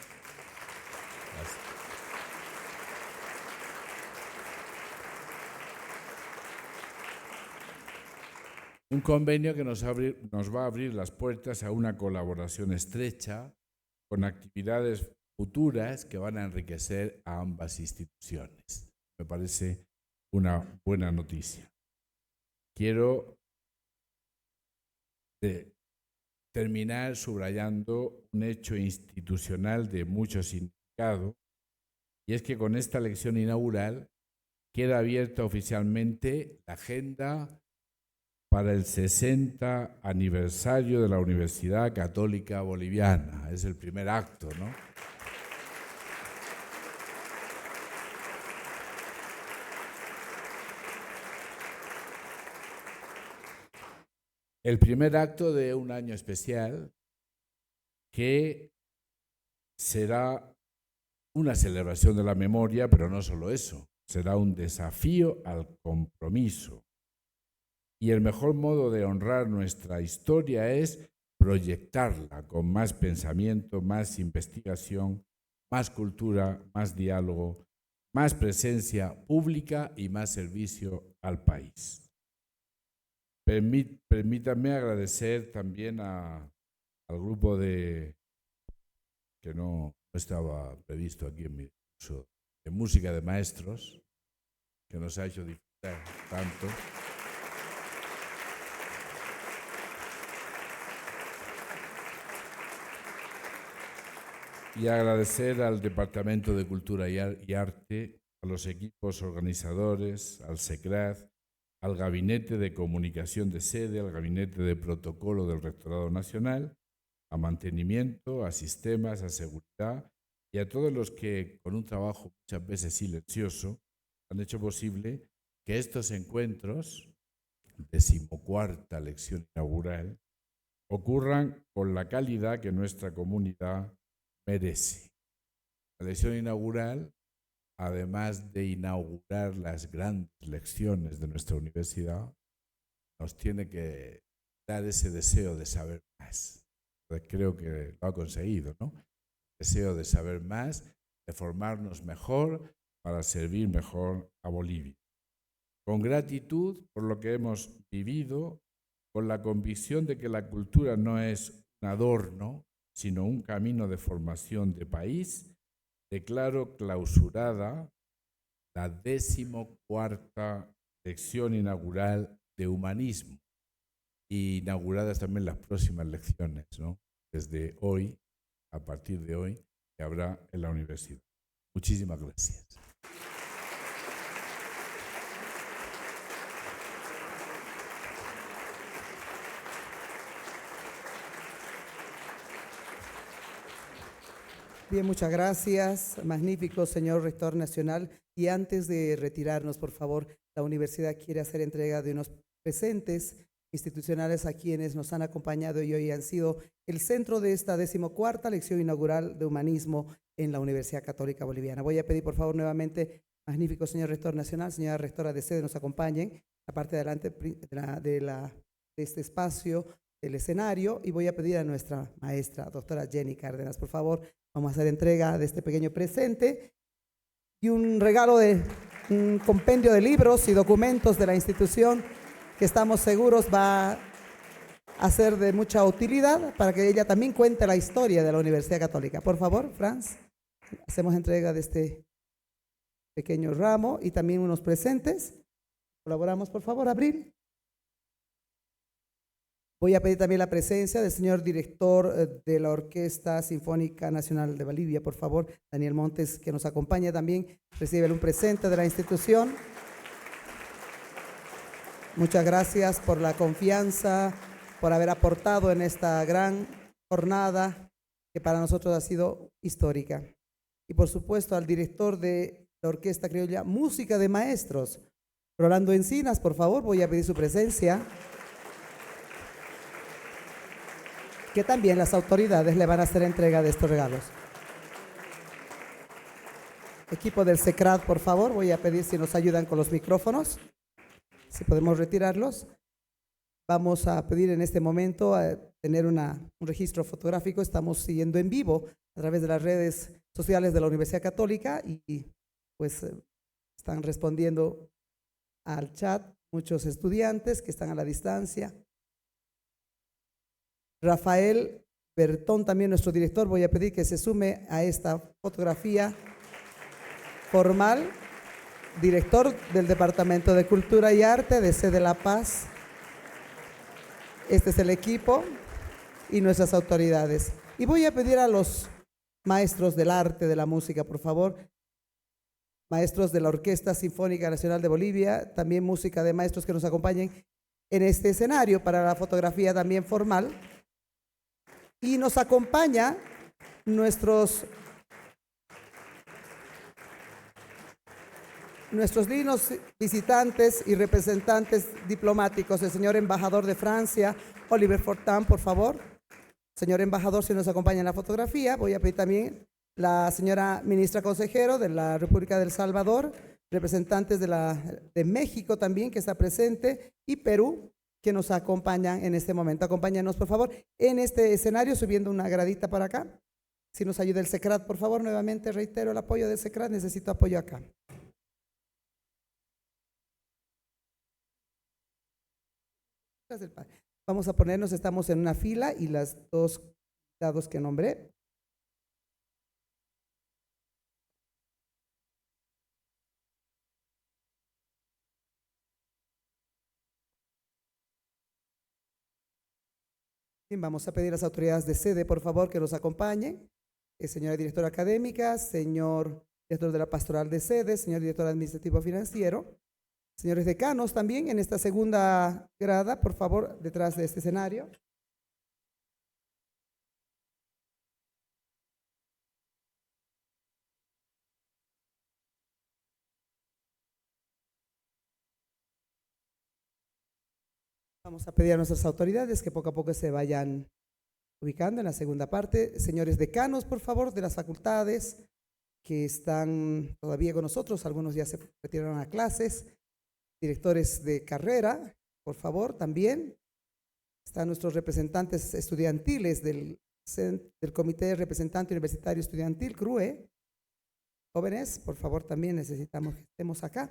Un convenio que nos va a abrir las puertas a una colaboración estrecha con actividades futuras que van a enriquecer a ambas instituciones. Me parece una buena noticia. Quiero terminar subrayando un hecho institucional de mucho significado, y es que con esta lección inaugural queda abierta oficialmente la agenda para el 60 aniversario de la Universidad Católica Boliviana. Es el primer acto, ¿no? El primer acto de un año especial que será una celebración de la memoria, pero no solo eso, será un desafío al compromiso. Y el mejor modo de honrar nuestra historia es proyectarla con más pensamiento, más investigación, más cultura, más diálogo, más presencia pública y más servicio al país. Permítanme agradecer también al grupo que no estaba previsto aquí en mi curso de música de maestros, que nos ha hecho disfrutar tanto. Y agradecer al Departamento de Cultura y Arte, a los equipos organizadores, al SECRAD, al Gabinete de Comunicación de Sede, al Gabinete de Protocolo del Rectorado Nacional, a Mantenimiento, a Sistemas, a Seguridad y a todos los que, con un trabajo muchas veces silencioso, han hecho posible que estos encuentros, 14ª lección inaugural, ocurran con la calidad que nuestra comunidad merece. La lección inaugural, además de inaugurar las grandes lecciones de nuestra universidad, nos tiene que dar ese deseo de saber más. Creo que lo ha conseguido, ¿no? Deseo de saber más, de formarnos mejor para servir mejor a Bolivia. Con gratitud por lo que hemos vivido, con la convicción de que la cultura no es un adorno, sino un camino de formación de país, declaro clausurada la 14ª lección inaugural de humanismo, y inauguradas también las próximas lecciones, ¿no? Desde hoy, a partir de hoy, que habrá en la universidad. Muchísimas gracias. Bien, muchas gracias. Magnífico, señor Rector Nacional. Y antes de retirarnos, por favor, la universidad quiere hacer entrega de unos presentes institucionales a quienes nos han acompañado y hoy han sido el centro de esta 14ª lección inaugural de humanismo en la Universidad Católica Boliviana. Voy a pedir, por favor, nuevamente, magnífico señor Rector Nacional, señora Rectora de sede, nos acompañen la parte de adelante de este espacio, del escenario, y voy a pedir a nuestra maestra, doctora Jenny Cárdenas, por favor, vamos a hacer entrega de este pequeño presente y un regalo de un compendio de libros y documentos de la institución que estamos seguros va a ser de mucha utilidad para que ella también cuente la historia de la Universidad Católica. Por favor, Franz, hacemos entrega de este pequeño ramo y también unos presentes. Colaboramos, por favor, Abril. Voy a pedir también la presencia del señor director de la Orquesta Sinfónica Nacional de Bolivia, por favor, Daniel Montes, que nos acompaña también, recibe un presente de la institución. Muchas gracias por la confianza, por haber aportado en esta gran jornada que para nosotros ha sido histórica. Y por supuesto al director de la Orquesta Criolla Música de Maestros, Rolando Encinas, por favor, voy a pedir su presencia. Que también las autoridades le van a hacer entrega de estos regalos. Equipo del SECRAD, por favor, voy a pedir si nos ayudan con los micrófonos, si podemos retirarlos. Vamos a pedir en este momento a tener un registro fotográfico. Estamos siguiendo en vivo a través de las redes sociales de la Universidad Católica y pues están respondiendo al chat muchos estudiantes que están a la distancia. Rafael Bertón, también nuestro director, voy a pedir que se sume a esta fotografía formal, director del Departamento de Cultura y Arte de Sede La Paz. Este es el equipo y nuestras autoridades. Y voy a pedir a los maestros del arte, de la música, por favor, maestros de la Orquesta Sinfónica Nacional de Bolivia, también música de maestros que nos acompañen en este escenario para la fotografía también formal. Y nos acompaña nuestros dignos visitantes y representantes diplomáticos, el señor embajador de Francia, Oliver Fortin, por favor. Señor embajador, si nos acompaña en la fotografía, voy a pedir también la señora ministra consejero de la República del Salvador, representantes de México también que está presente y Perú, que nos acompañan en este momento. Acompáñanos, por favor, en este escenario, subiendo una gradita para acá. Si nos ayuda el SECRAD, por favor, nuevamente reitero el apoyo del SECRAD, necesito apoyo acá. Vamos a ponernos, estamos en una fila y las dos dados que nombré. Bien, vamos a pedir a las autoridades de sede, por favor, que nos acompañen. Señora directora académica, señor director de la pastoral de sede, señor director administrativo financiero, señores decanos también en esta segunda grada, por favor, detrás de este escenario. Vamos a pedir a nuestras autoridades que poco a poco se vayan ubicando en la segunda parte. Señores decanos, por favor, de las facultades que están todavía con nosotros, algunos ya se retiraron a clases. Directores de carrera, por favor, también. Están nuestros representantes estudiantiles del Comité Representante Universitario Estudiantil, CRUE. Jóvenes, por favor, también necesitamos que estemos acá.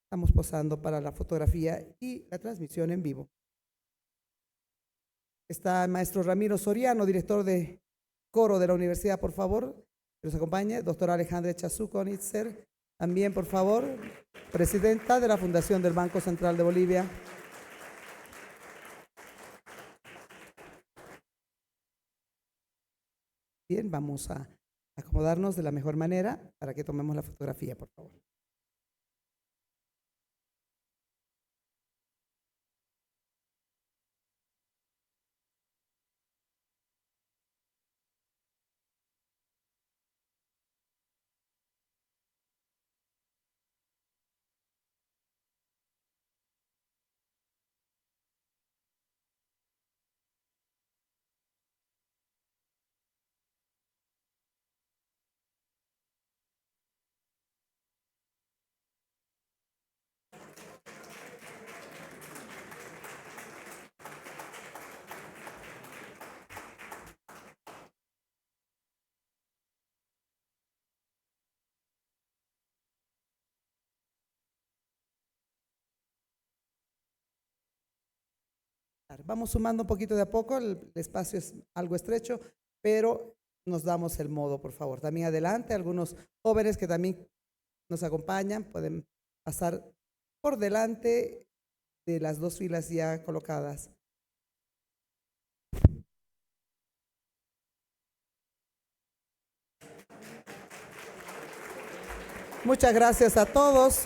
Estamos posando para la fotografía y la transmisión en vivo. Está el maestro Ramiro Soriano, director de coro de la universidad, por favor, que nos acompañe. Doctora Alejandra Chazuco-Nitzer, también, por favor, presidenta de la Fundación del Banco Central de Bolivia. Bien, vamos a acomodarnos de la mejor manera para que tomemos la fotografía, por favor. Vamos sumando un poquito de a poco, el espacio es algo estrecho, pero nos damos el modo, por favor. También adelante, algunos jóvenes que también nos acompañan pueden pasar por delante de las dos filas ya colocadas. Muchas gracias a todos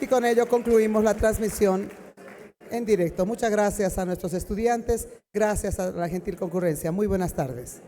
y con ello concluimos la transmisión en directo. Muchas gracias a nuestros estudiantes, gracias a la gentil concurrencia. Muy buenas tardes.